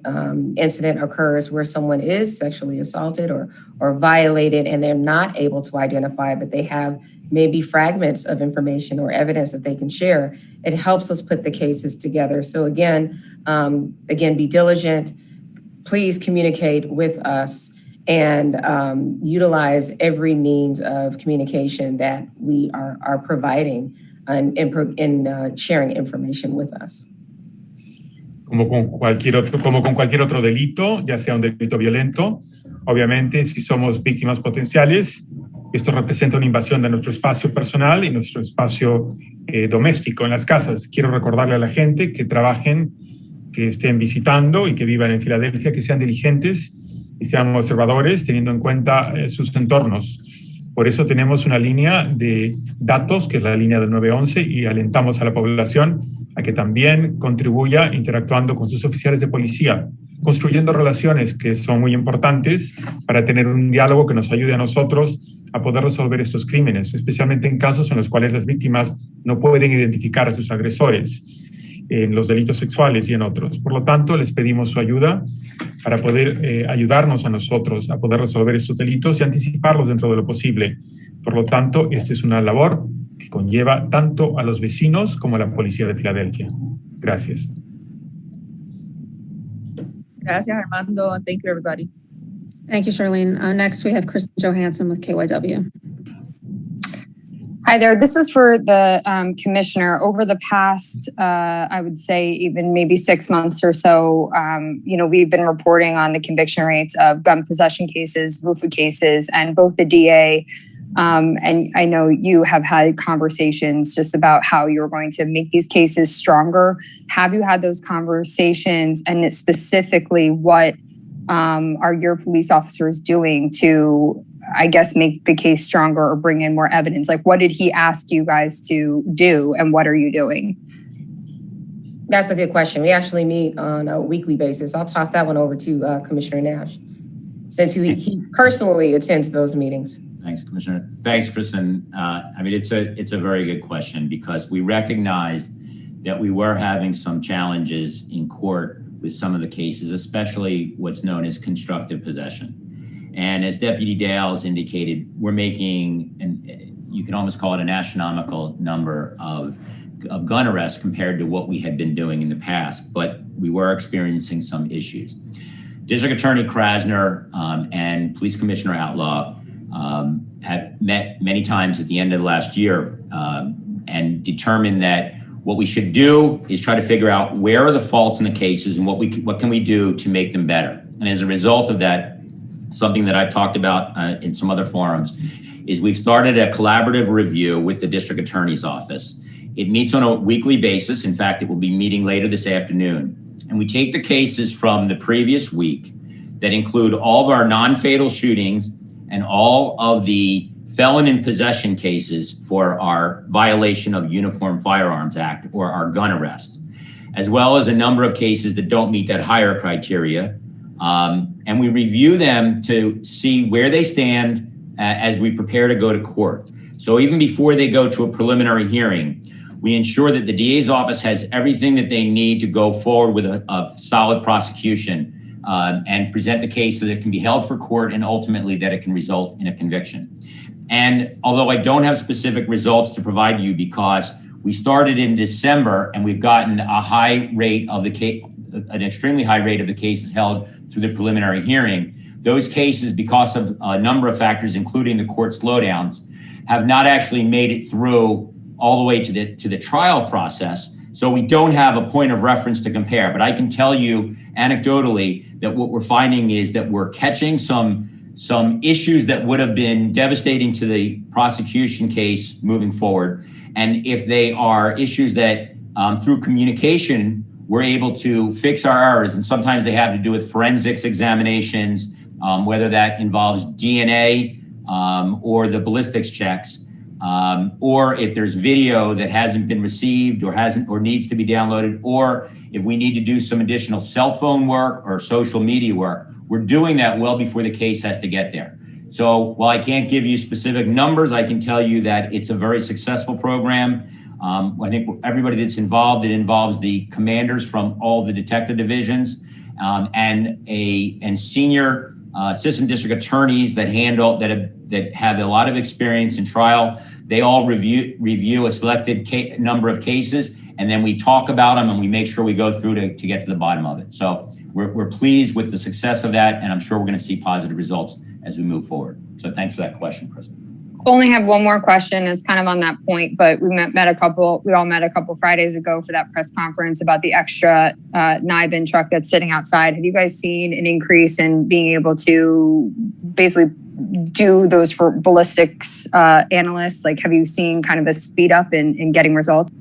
incident occurs where someone is sexually assaulted or violated and they're not able to identify, but they have maybe fragments of information or evidence that they can share. It helps us put the cases together. So again, be diligent. Please communicate with us and utilize every means of communication that we are providing and sharing information with us. Como con cualquier otro delito, ya sea un delito violento, obviamente si somos víctimas potenciales, esto representa una invasión de nuestro espacio personal y nuestro espacio doméstico en las casas. Quiero recordarle a la gente que trabajen, que estén visitando y que vivan en Filadelfia, que sean diligentes y sean observadores teniendo en cuenta sus entornos. Por eso tenemos una línea de datos, que es la línea del 911, y alentamos a la población a que también contribuya interactuando con sus oficiales de policía, construyendo relaciones que son muy importantes para tener un diálogo que nos ayude a nosotros a poder resolver estos crímenes, especialmente en casos en los cuales las víctimas no pueden identificar a sus agresores, en los delitos sexuales y en otros. Por lo tanto, les pedimos su ayuda para poder ayudarnos a nosotros a poder resolver estos delitos y anticiparlos dentro de lo posible. Por lo tanto, esta es una labor que conlleva tanto a los vecinos como a la policía de Filadelfia. Gracias. Gracias, Armando. Thank you, everybody. Thank you, Charlene. Next, we have Kristen Johansson with KYW. Hi there. This is for the commissioner. Over the past, I would say even maybe 6 months or so, we've been reporting on the conviction rates of gun possession cases, RUFA cases, and both the DA and I know you have had conversations just about how you're going to make these cases stronger. Have you had those conversations? And specifically, what are your police officers doing to, I guess, make the case stronger or bring in more evidence? Like, what did he ask you guys to do and what are you doing? That's a good question. We actually meet on a weekly basis. I'll toss that one over to Commissioner Nash, since he personally attends those meetings. Thanks, Commissioner. Thanks, Kristen. It's a very good question because we recognize that we were having some challenges in court with some of the cases, especially what's known as constructive possession. And as Deputy Dales indicated, we're making, you can almost call it an astronomical number of gun arrests compared to what we had been doing in the past, but we were experiencing some issues. District Attorney Krasner and Police Commissioner Outlaw have met many times at the end of last year and determined that what we should do is try to figure out where are the faults in the cases and what can we do to make them better. And as a result of that, something that I've talked about in some other forums is we've started a collaborative review with the district attorney's office. It meets on a weekly basis. In fact, it will be meeting later this afternoon. And we take the cases from the previous week that include all of our non-fatal shootings and all of the felon in possession cases for our violation of Uniform Firearms Act or our gun arrest, as well as a number of cases that don't meet that higher criteria. And we review them to see where they stand as we prepare to go to court. So even before they go to a preliminary hearing, we ensure that the DA's office has everything that they need to go forward with a solid prosecution and present the case so that it can be held for court and ultimately that it can result in a conviction. And although I don't have specific results to provide you because we started in December and we've gotten a high rate of the case, an extremely high rate of the cases held through the preliminary hearing, those cases, because of a number of factors, including the court slowdowns, have not actually made it through all the way to the trial process. So we don't have a point of reference to compare. But I can tell you anecdotally that what we're finding is that we're catching some issues that would have been devastating to the prosecution case moving forward. And if they are issues that through communication, we're able to fix our errors. And sometimes they have to do with forensics examinations, whether that involves DNA or the ballistics checks, or if there's video that hasn't been received or needs to be downloaded, or if we need to do some additional cell phone work or social media work. We're doing that well before the case has to get there. So while I can't give you specific numbers, I can tell you that it's a very successful program. I think everybody that's involved, it involves the commanders from all the detective divisions and senior assistant district attorneys that have a lot of experience in trial. They all review a selected number of cases, and then we talk about them and we make sure we go through to get to the bottom of it. So we're pleased with the success of that, and I'm sure we're going to see positive results as we move forward. So thanks for that question, Kristen. Only have one more question. It's kind of on that point, but we all met a couple Fridays ago for that press conference about the extra NIBIN truck that's sitting outside. Have you guys seen an increase in being able to basically do those for ballistics analysts? Like, have you seen kind of a speed up in getting results?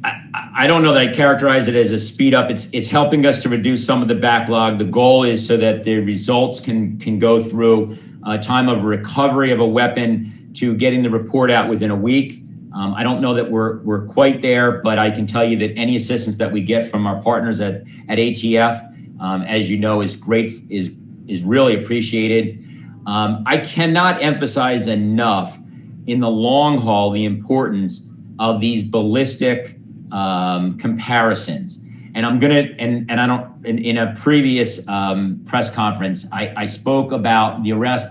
I don't know that I characterize it as a speed up. It's helping us to reduce some of the backlog. The goal is so that the results can go through a time of recovery of a weapon to getting the report out within a week. I don't know that we're quite there, but I can tell you that any assistance that we get from our partners at ATF, as you know, is great, is really appreciated. I cannot emphasize enough in the long haul the importance of these ballistic comparisons. And I'm gonna, in a previous press conference, I spoke about the arrest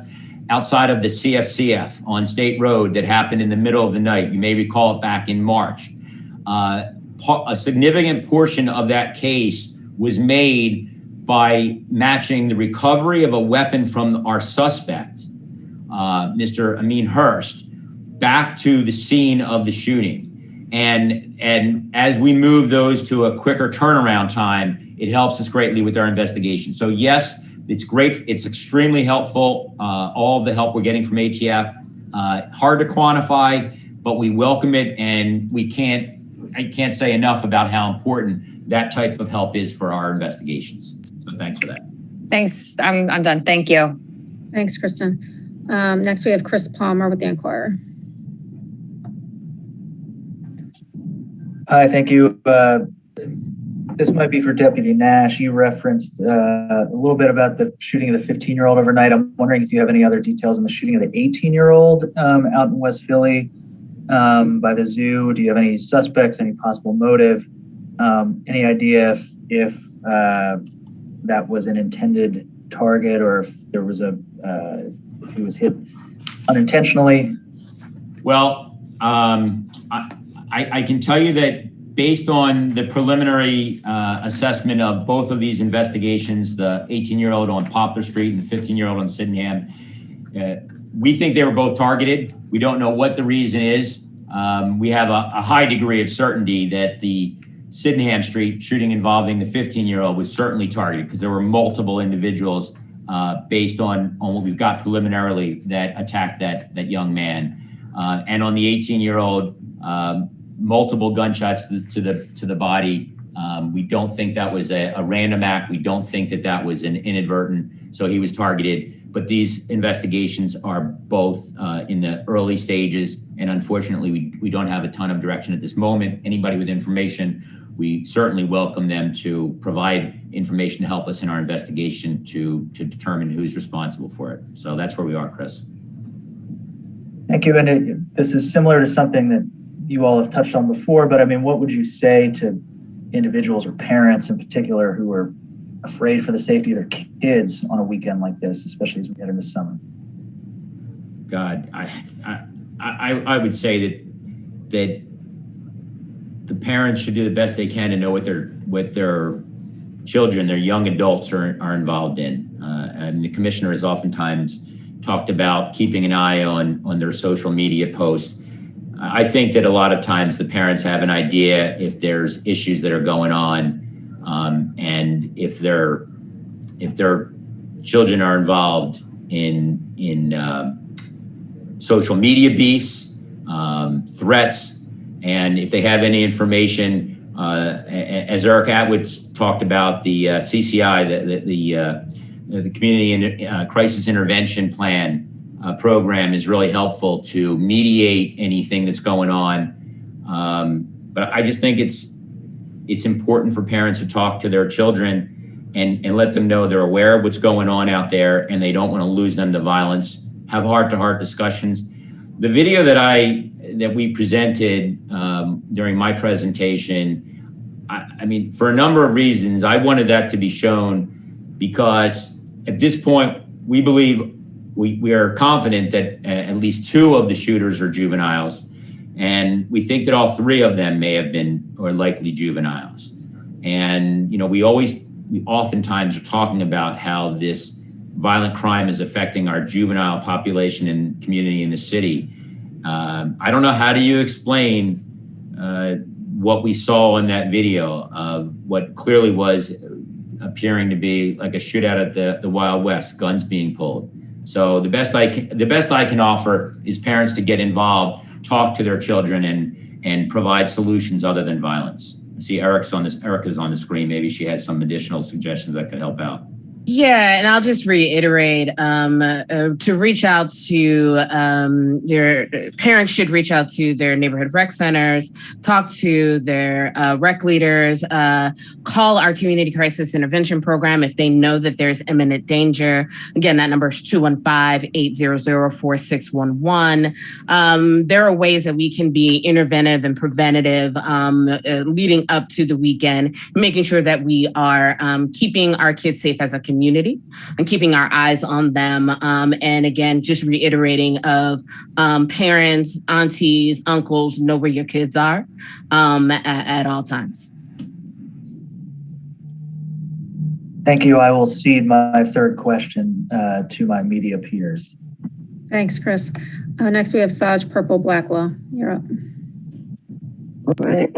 outside of the CFCF on State Road that happened in the middle of the night. You may recall it back in March. A significant portion of that case was made by matching the recovery of a weapon from our suspect, Mr. Amin Hurst, back to the scene of the shooting. And as we move those to a quicker turnaround time, it helps us greatly with our investigation. So yes, it's great. It's extremely helpful. All of the help we're getting from ATF, hard to quantify, but we welcome it. And I can't say enough about how important that type of help is for our investigations. So thanks for that. Thanks. I'm done. Thank you. Thanks, Kristen. Next, we have Chris Palmer with the Inquirer. Hi, thank you. This might be for Deputy Nash. You referenced a little bit about the shooting of the 15-year-old overnight. I'm wondering if you have any other details on the shooting of the 18-year-old out in West Philly by the zoo. Do you have any suspects, any possible motive? Any idea if that was an intended target or if there was if he was hit unintentionally? Well, I can tell you that based on the preliminary assessment of both of these investigations, the 18-year-old on Poplar Street and the 15-year-old on Sydenham, we think they were both targeted. We don't know what the reason is. We have a high degree of certainty that the Sydenham Street shooting involving the 15-year-old was certainly targeted because there were multiple individuals based on what we've got preliminarily that attacked that young man. And on the 18-year-old, multiple gunshots to the body. We don't think that was a random act. We don't think that was an inadvertent, so he was targeted. But these investigations are both in the early stages, and unfortunately, we don't have a ton of direction at this moment. Anybody with information, we certainly welcome them to provide information to help us in our investigation to determine who's responsible for it. So that's where we are, Chris. Thank you. And this is similar to something that you all have touched on before, but I mean, what would you say to individuals or parents in particular who are afraid for the safety of their kids on a weekend like this, especially as we head into summer? God, I would say that the parents should do the best they can to know what their children, their young adults are involved in. And the commissioner has oftentimes talked about keeping an eye on their social media posts. I think that a lot of times the parents have an idea if there's issues that are going on, and if their children are involved in social media beefs, threats, and if they have any information, as Eric Atwood talked about, the CCI, the Community Crisis Intervention Plan program is really helpful to mediate anything that's going on. But I just think it's important for parents to talk to their children and let them know they're aware of what's going on out there and they don't want to lose them to violence. Have heart-to-heart discussions. The video that we presented during my presentation, I mean, for a number of reasons, I wanted that to be shown because at this point, we believe we are confident that at least two of the shooters are juveniles, and we think that all three of them may have been or likely juveniles. And we oftentimes are talking about how this violent crime is affecting our juvenile population and community in the city. I don't know, how do you explain what we saw in that video of what clearly was appearing to be like a shootout at the Wild West, guns being pulled? So the best I can offer is parents to get involved, talk to their children, and provide solutions other than violence. I see Erica's on the screen. Maybe she has some additional suggestions that could help out. Yeah, and I'll just reiterate to reach out to your parents should reach out to their neighborhood rec centers, talk to their rec leaders, call our community crisis intervention program if they know that there's imminent danger. Again, that number is 215-800-4611. There are ways that we can be interventive and preventative leading up to the weekend, making sure that we are keeping our kids safe as a community and keeping our eyes on them. And again, just reiterating of parents, aunties, uncles, know where your kids are at all times. Thank you. I will cede my third question to my media peers. Thanks, Chris. Next, we have Saj Purple Blackwell. You're up. All right.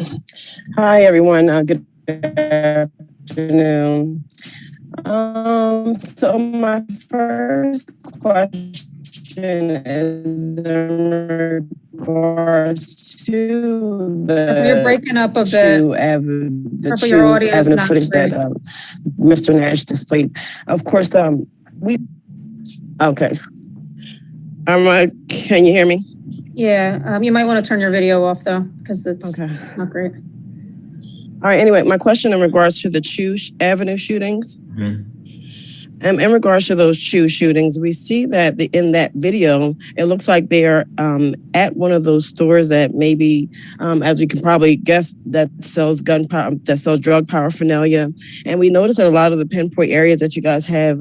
Hi, everyone. Good afternoon. So my first question is in regards to You're breaking up a bit. The two evidence footage that Mr. Nash displayed. Of course, okay. Can you hear me? Yeah, you might want to turn your video off though, because it's not great. All right. Anyway, my question in regards to the Chew Avenue shootings. Mm-hmm. In regards to those Chew shootings, we see that in that video, it looks like they're at one of those stores that maybe, as we can probably guess, that sells drug paraphernalia. And we notice that a lot of the pinpoint areas that you guys have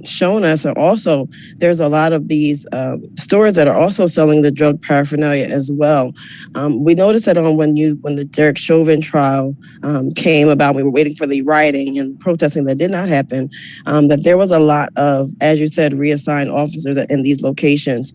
shown us are also, there's a lot of these stores that are also selling the drug paraphernalia as well. We noticed that when the Derek Chauvin trial came about, we were waiting for the rioting and protesting that did not happen, that there was a lot of, as you said, reassigned officers in these locations.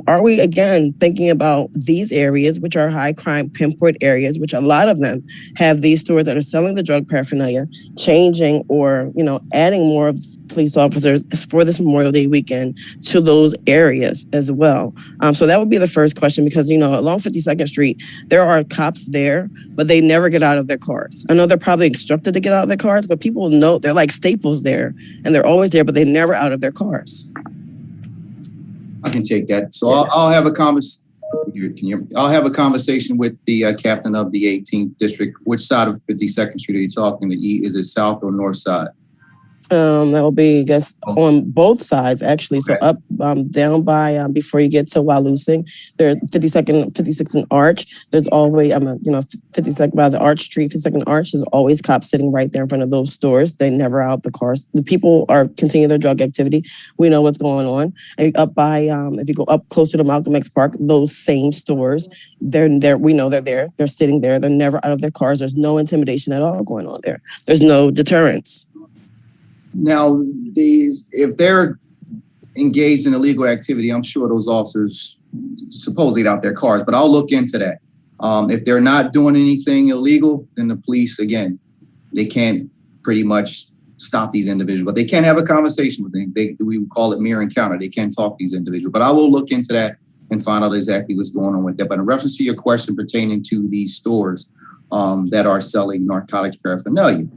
Are we, again, thinking about these areas, which are high crime pinpoint areas, which a lot of them have these stores that are selling the drug paraphernalia, changing or, adding more of police officers for this Memorial Day weekend to those areas as well? So that would be the first question, because, along 52nd Street, there are cops there, but they never get out of their cars. I know they're probably instructed to get out of their cars, but people know they're like staples there, and they're always there, but they're never out of their cars. I can take that. So I'll have a I'll have a conversation with the captain of the 18th district. Which side of 52nd Street are you talking to? Is it south or north side? That will be, I guess, on both sides, actually. So up, down by, before you get to Waloosing, there's 56th and Arch. There's always, 52nd by the Arch Street, 52nd Arch. There's always cops sitting right there in front of those stores. They never out the cars. The people are continuing their drug activity. We know what's going on. And up by, if you go up closer to Malcolm X Park, those same stores, they're there. We know they're there. They're sitting there. They're never out of their cars. There's no intimidation at all going on there. There's no deterrence. Now, if they're engaged in illegal activity, I'm sure those officers supposedly get out their cars, but I'll look into that. If they're not doing anything illegal, then the police, again, they can't pretty much stop these individuals, but they can have a conversation with them. We would call it mere encounter. They can talk to these individuals, but I will look into that and find out exactly what's going on with that. But in reference to your question pertaining to these stores that are selling narcotics paraphernalia,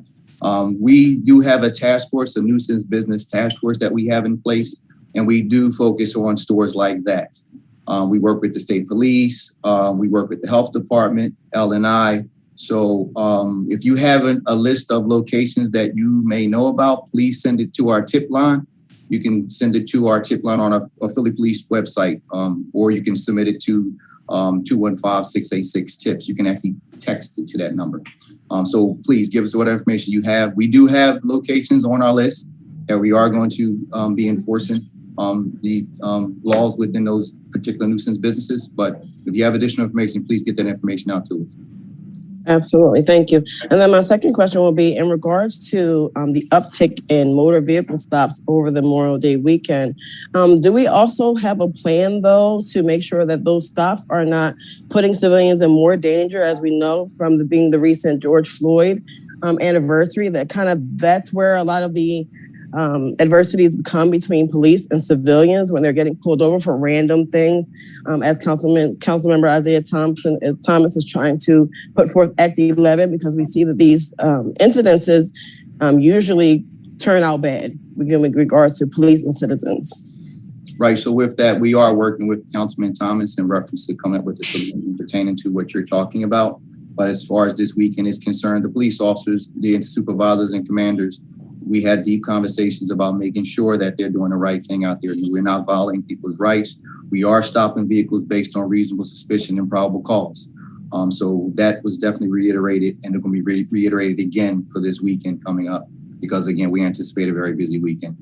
we do have a task force, a nuisance business task force that we have in place, and we do focus on stores like that. We work with the state police, we work with the health department, L&I. So if you have a list of locations that you may know about, please send it to our tip line. You can send it to our tip line on our Philly Police website, or you can submit it to 215-686-TIPS. You can actually text it to that number. So please give us whatever information you have. We do have locations on our list that we are going to be enforcing the laws within those particular nuisance businesses. But if you have additional information, please get that information out to us. Absolutely. Thank you. And then my second question will be in regards to the uptick in motor vehicle stops over the Memorial Day weekend. Do we also have a plan, though, to make sure that those stops are not putting civilians in more danger, as we know from being the recent George Floyd anniversary, that's where a lot of the adversities come between police and civilians when they're getting pulled over for random things. As Councilmember Isaiah Thomas is trying to put forth Act 11, because we see that these incidences usually turn out bad with regards to police and citizens. Right. So with that, we are working with Councilman Thomas in reference to coming up with a solution pertaining to what you're talking about. But as far as this weekend is concerned, the police officers, the supervisors and commanders, we had deep conversations about making sure that they're doing the right thing out there. We're not violating people's rights. We are stopping vehicles based on reasonable suspicion and probable cause. So that was definitely reiterated, and it's going to be reiterated again for this weekend coming up, because again, we anticipate a very busy weekend.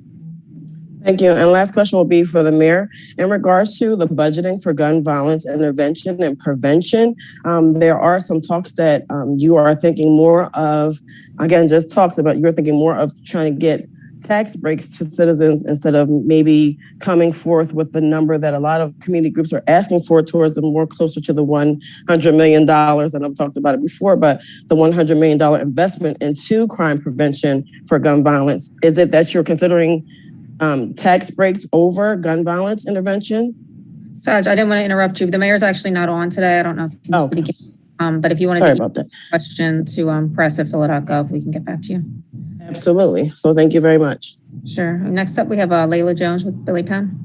Thank you. And last question will be for the mayor. In regards to the budgeting for gun violence intervention and prevention, there are some talks that you are thinking more of, again, just talks about, you're thinking more of trying to get tax breaks to citizens instead of maybe coming forth with the number that a lot of community groups are asking for, towards the more closer to the $100 million. And I've talked about it before, but the $100 million investment into crime prevention for gun violence. Is it that you're considering tax breaks over gun violence intervention? Sarge, I didn't want to interrupt you, but the mayor's actually not on today. I don't know if he's speaking. But if you want to about that question to press at phila.gov, we can get back to you. Absolutely. So thank you very much. Sure. Next up, we have Layla Jones with Billy Penn.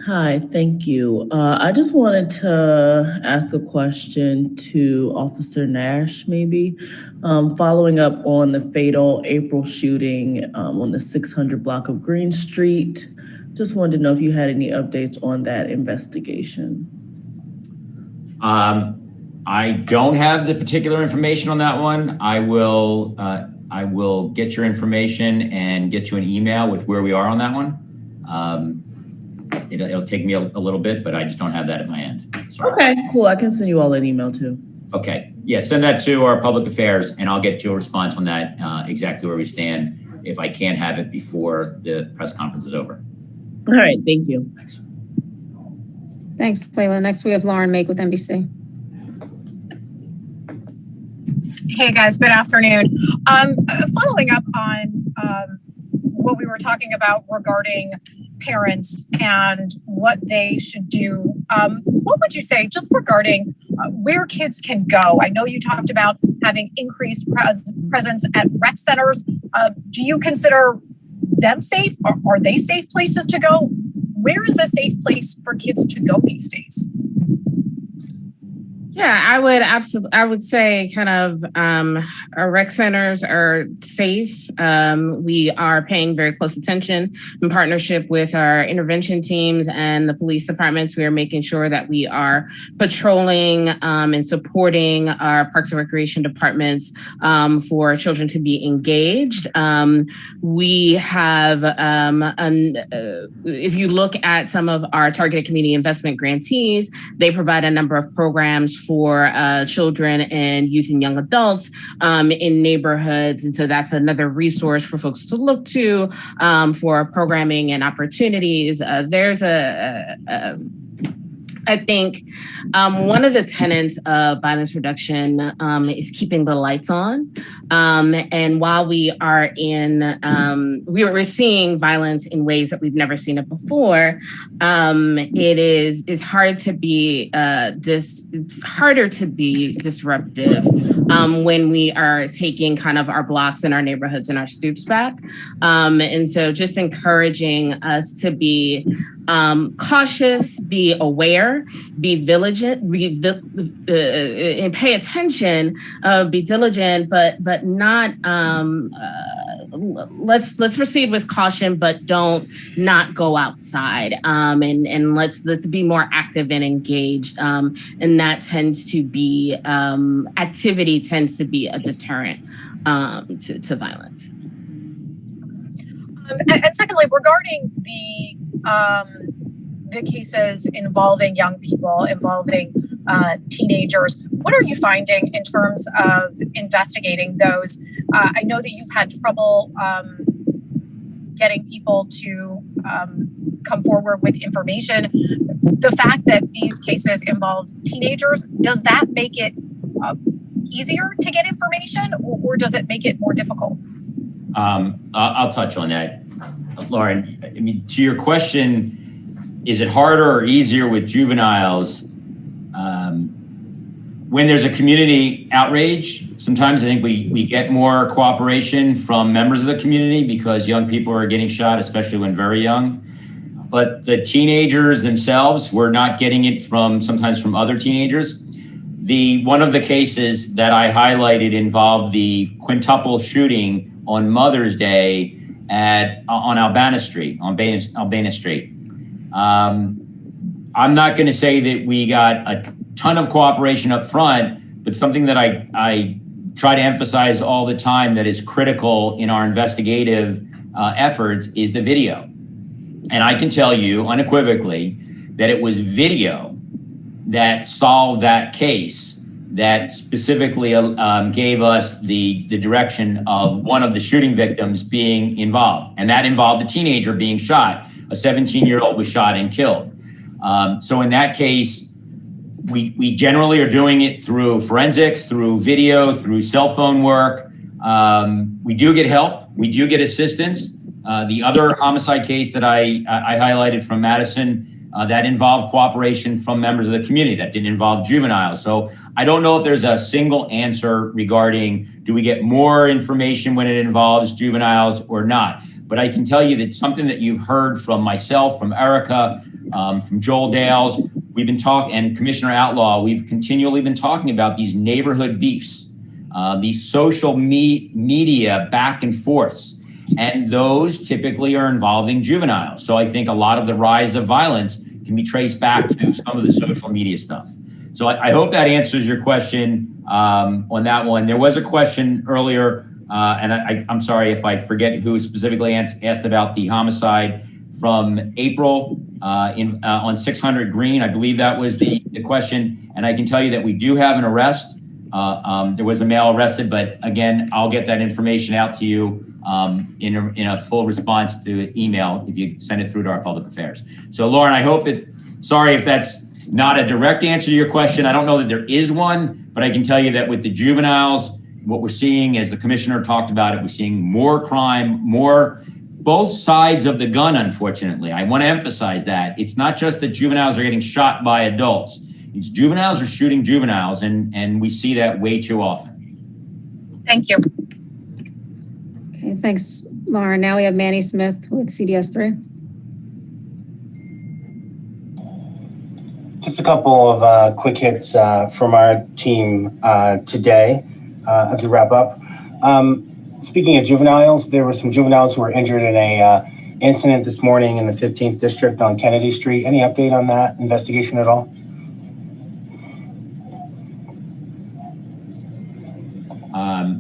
Hi, thank you. I just wanted to ask a question to Officer Nash, maybe, following up on the fatal April shooting on the 600 block of Green Street. Just wanted to know if you had any updates on that investigation. I don't have the particular information on that one. I will get your information and get you an email with where we are on that one. It'll take me a little bit, but I just don't have that at my end. Sorry. Okay, cool. I can send you all an email too. Okay. Yeah, send that to our public affairs and I'll get you a response on that, exactly where we stand. if I can't have it before the press conference is over. All right, thank you. Thanks. Thanks, Layla. Next, we have Lauren Make with NBC. Hey guys, good afternoon. Following up on what we were talking about regarding parents and what they should do, what would you say just regarding where kids can go? I know you talked about having increased presence at rec centers. Do you consider them safe? Are they safe places to go? Where is a safe place for kids to go these days? Yeah, I would say kind of our rec centers are safe. We are paying very close attention in partnership with our intervention teams and the police departments. We are making sure that we are patrolling and supporting our parks and recreation departments for children to be engaged. We have, if you look at some of our targeted community investment grantees, they provide a number of programs for children and youth and young adults in neighborhoods. And so that's another resource for folks to look to for programming and opportunities. There's I think one of the tenets of violence reduction is keeping the lights on. And while we are we're seeing violence in ways that we've never seen it before, it's hard to be it's harder to be disruptive when we are taking kind of our blocks and our neighborhoods and our stoops back. And so just encouraging us to be cautious, be aware, be vigilant, and pay attention, be diligent, but not, let's proceed with caution, but don't not go outside. And let's be more active and engaged. And that tends to be, activity tends to be a deterrent to violence. And secondly, regarding the cases involving young people, involving teenagers, what are you finding in terms of investigating those? I know that you've had trouble getting people to come forward with information. The fact that these cases involve teenagers, does that make it easier to get information, or does it make it more difficult? I'll touch on that. Lauren, I mean, to your question, is it harder or easier with juveniles? When there's a community outrage, sometimes I think we get more cooperation from members of the community because young people are getting shot, especially when very young. But the teenagers themselves, we're not getting it sometimes from other teenagers. One of the cases that I highlighted involved the quintuple shooting on Mother's Day on Albana Street. I'm not going to say that we got a ton of cooperation up front, but something that I try to emphasize all the time that is critical in our investigative efforts is the video. And I can tell you unequivocally that it was video that solved that case, that specifically gave us the direction of one of the shooting victims being involved. And that involved a teenager being shot. A 17-year-old was shot and killed. So in that case, we generally are doing it through forensics, through video, through cell phone work. We do get help. We do get assistance. The other homicide case that I highlighted from Madison, that involved cooperation from members of the community. That didn't involve juveniles. So I don't know if there's a single answer regarding do we get more information when it involves juveniles or not. But I can tell you that something that you've heard from myself, from Erica, from Joel Dales, we've been talking, and Commissioner Outlaw, we've continually been talking about these neighborhood beefs, these social media back and forths. And those typically are involving juveniles. So I think a lot of the rise of violence can be traced back to some of the social media stuff. So I hope that answers your question on that one. There was a question earlier, and I'm sorry if I forget who specifically asked about the homicide from April on 600 Green. I believe that was the question. And I can tell you that we do have an arrest there was a male arrested, but again, I'll get that information out to you in a full response to email if you send it through to our public affairs. So Lauren, I hope sorry if that's not a direct answer to your question. I don't know that there is one, but I can tell you that with the juveniles, what we're seeing, as the commissioner talked about it, we're seeing more crime, both sides of the gun, unfortunately. I want to emphasize that. It's not just that juveniles are getting shot by adults. It's juveniles are shooting juveniles, and we see that way too often. Thank you. Okay, thanks, Lauren. Now we have Manny Smith with CBS 3. Just a couple of quick hits from our team today as we wrap up. Speaking of juveniles, there were some juveniles who were injured in a incident this morning in the 15th District on Kennedy Street. Any update on that investigation at all?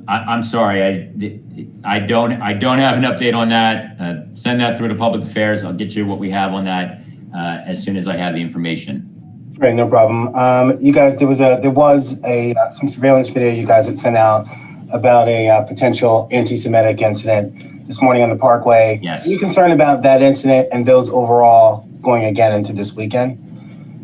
I'm sorry, I don't have an update on that. Send that through to public affairs. I'll get you what we have on that as soon as I have the information. Right, no problem. You guys, there was some surveillance video you guys had sent out about a potential anti-Semitic incident this morning on the Parkway. Yes. Are you concerned about that incident and those overall going again into this weekend?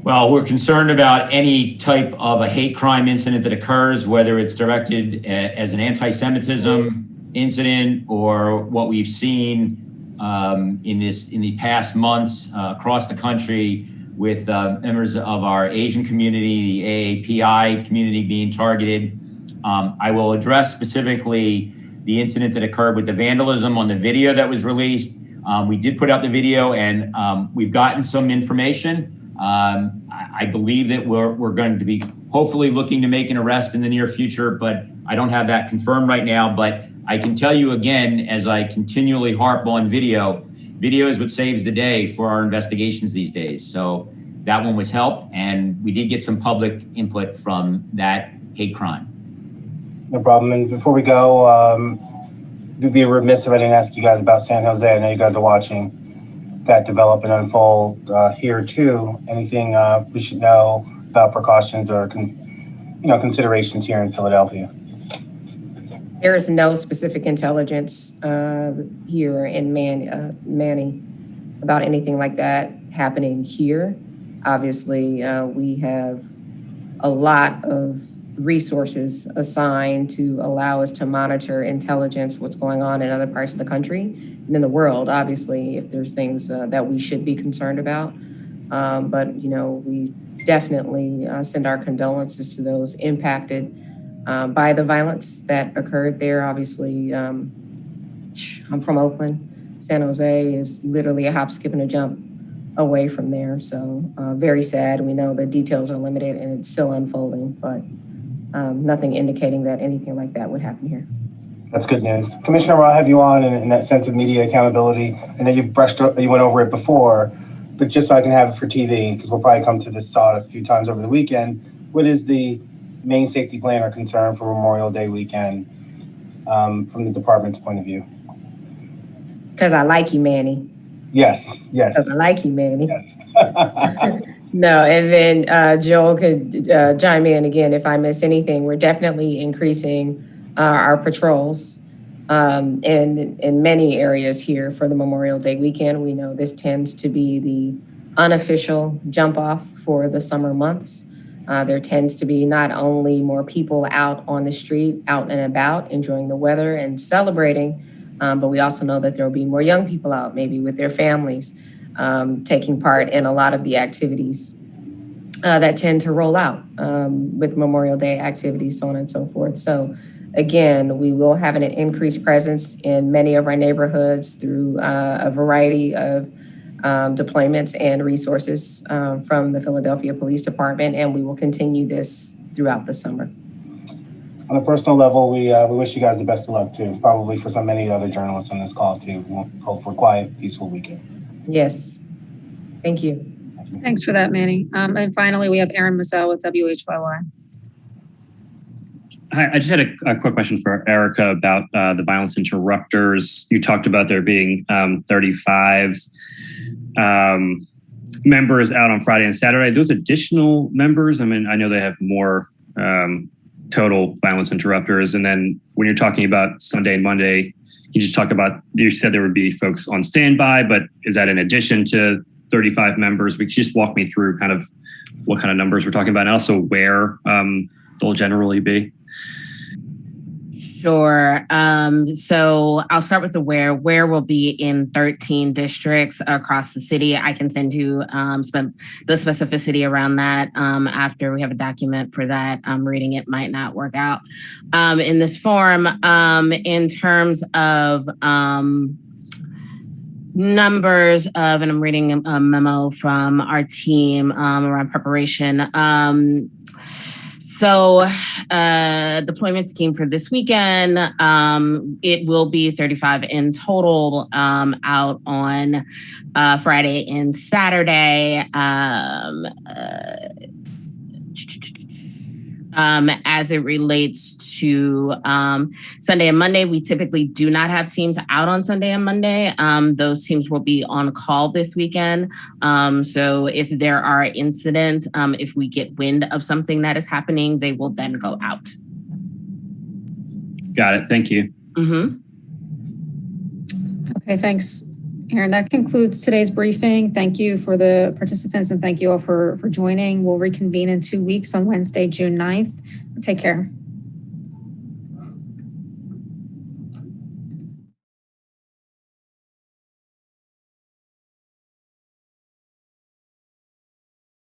Well, we're concerned about any type of a hate crime incident that occurs, whether it's directed as an anti-Semitism incident or what we've seen in the past months across the country with members of our Asian community, the AAPI community being targeted. I will address specifically the incident that occurred with the vandalism on the video that was released. We did put out the video, and we've gotten some information. I believe that we're going to be hopefully looking to make an arrest in the near future, but I don't have that confirmed right now. But I can tell you again, as I continually harp on video is what saves the day for our investigations these days. So that one was helped, and we did get some public input from that hate crime. No problem. And before we go, it'd be remiss if I didn't ask you guys about San Jose. I know you guys are watching that develop and unfold here too. Anything we should know about precautions or considerations here in Philadelphia? There is no specific intelligence here in Manny about anything like that happening here. Obviously, we have a lot of resources assigned to allow us to monitor intelligence, what's going on in other parts of the country and in the world, obviously, if there's things that we should be concerned about. But, we definitely send our condolences to those impacted by the violence that occurred there. Obviously, I'm from Oakland. San Jose is literally a hop, skip, and a jump away from there. So very sad. We know the details are limited and it's still unfolding, but nothing indicating that anything like that would happen here. That's good news. Commissioner, I'll have you on in that sense of media accountability. I know you went over it before, but just so I can have it for TV, because we'll probably come to this thought a few times over the weekend. What is the main safety plan or concern for Memorial Day weekend from the department's point of view? Because I like you, Manny. Yes. Because I like you, Manny. Yes. No, and then Joel could chime in again if I miss anything. We're definitely increasing our patrols in many areas here for the Memorial Day weekend. We know this tends to be the unofficial jump off for the summer months. There tends to be not only more people out on the street, out and about, enjoying the weather and celebrating, but we also know that there will be more young people out, maybe with their families, taking part in a lot of the activities that tend to roll out with Memorial Day activities, so on and so forth. So again, we will have an increased presence in many of our neighborhoods through a variety of deployments and resources from the Philadelphia Police Department, and we will continue this throughout the summer. On a personal level, we wish you guys the best of luck too, probably for so many other journalists on this call too. We'll hope for a quiet, peaceful weekend. Yes. Thank you. Thanks for that, Manny. And finally, we have Aaron Massell with WHYY. Hi, I just had a quick question for Erica about the violence interrupters. You talked about there being 35 members out on Friday and Saturday. Those additional members, I mean, I know they have more total violence interrupters? And then when you're talking about Sunday and Monday, you just talk about, you said there would be folks on standby, but is that in addition to 35 members? We could just walk me through kind of what kind of numbers we're talking about and also where they'll generally be. Sure. So I'll start with the where. Where will be in 13 districts across the city. I can send you the specificity around that after we have a document for that. Reading it might not work out in this form. In terms of numbers of, and I'm reading a memo from our team around preparation. So deployment scheme for this weekend, it will be 35 in total out on Friday and Saturday. As it relates to Sunday and Monday, we typically do not have teams out on Sunday and Monday. Those teams will be on call this weekend. So if there are incidents, if we get wind of something that is happening, they will then go out. Got it. Thank you. Mm-hmm. Okay, thanks, Aaron. That concludes today's briefing. Thank you for the participants and thank you all for joining. We'll reconvene in 2 weeks on Wednesday, June 9th. Take care.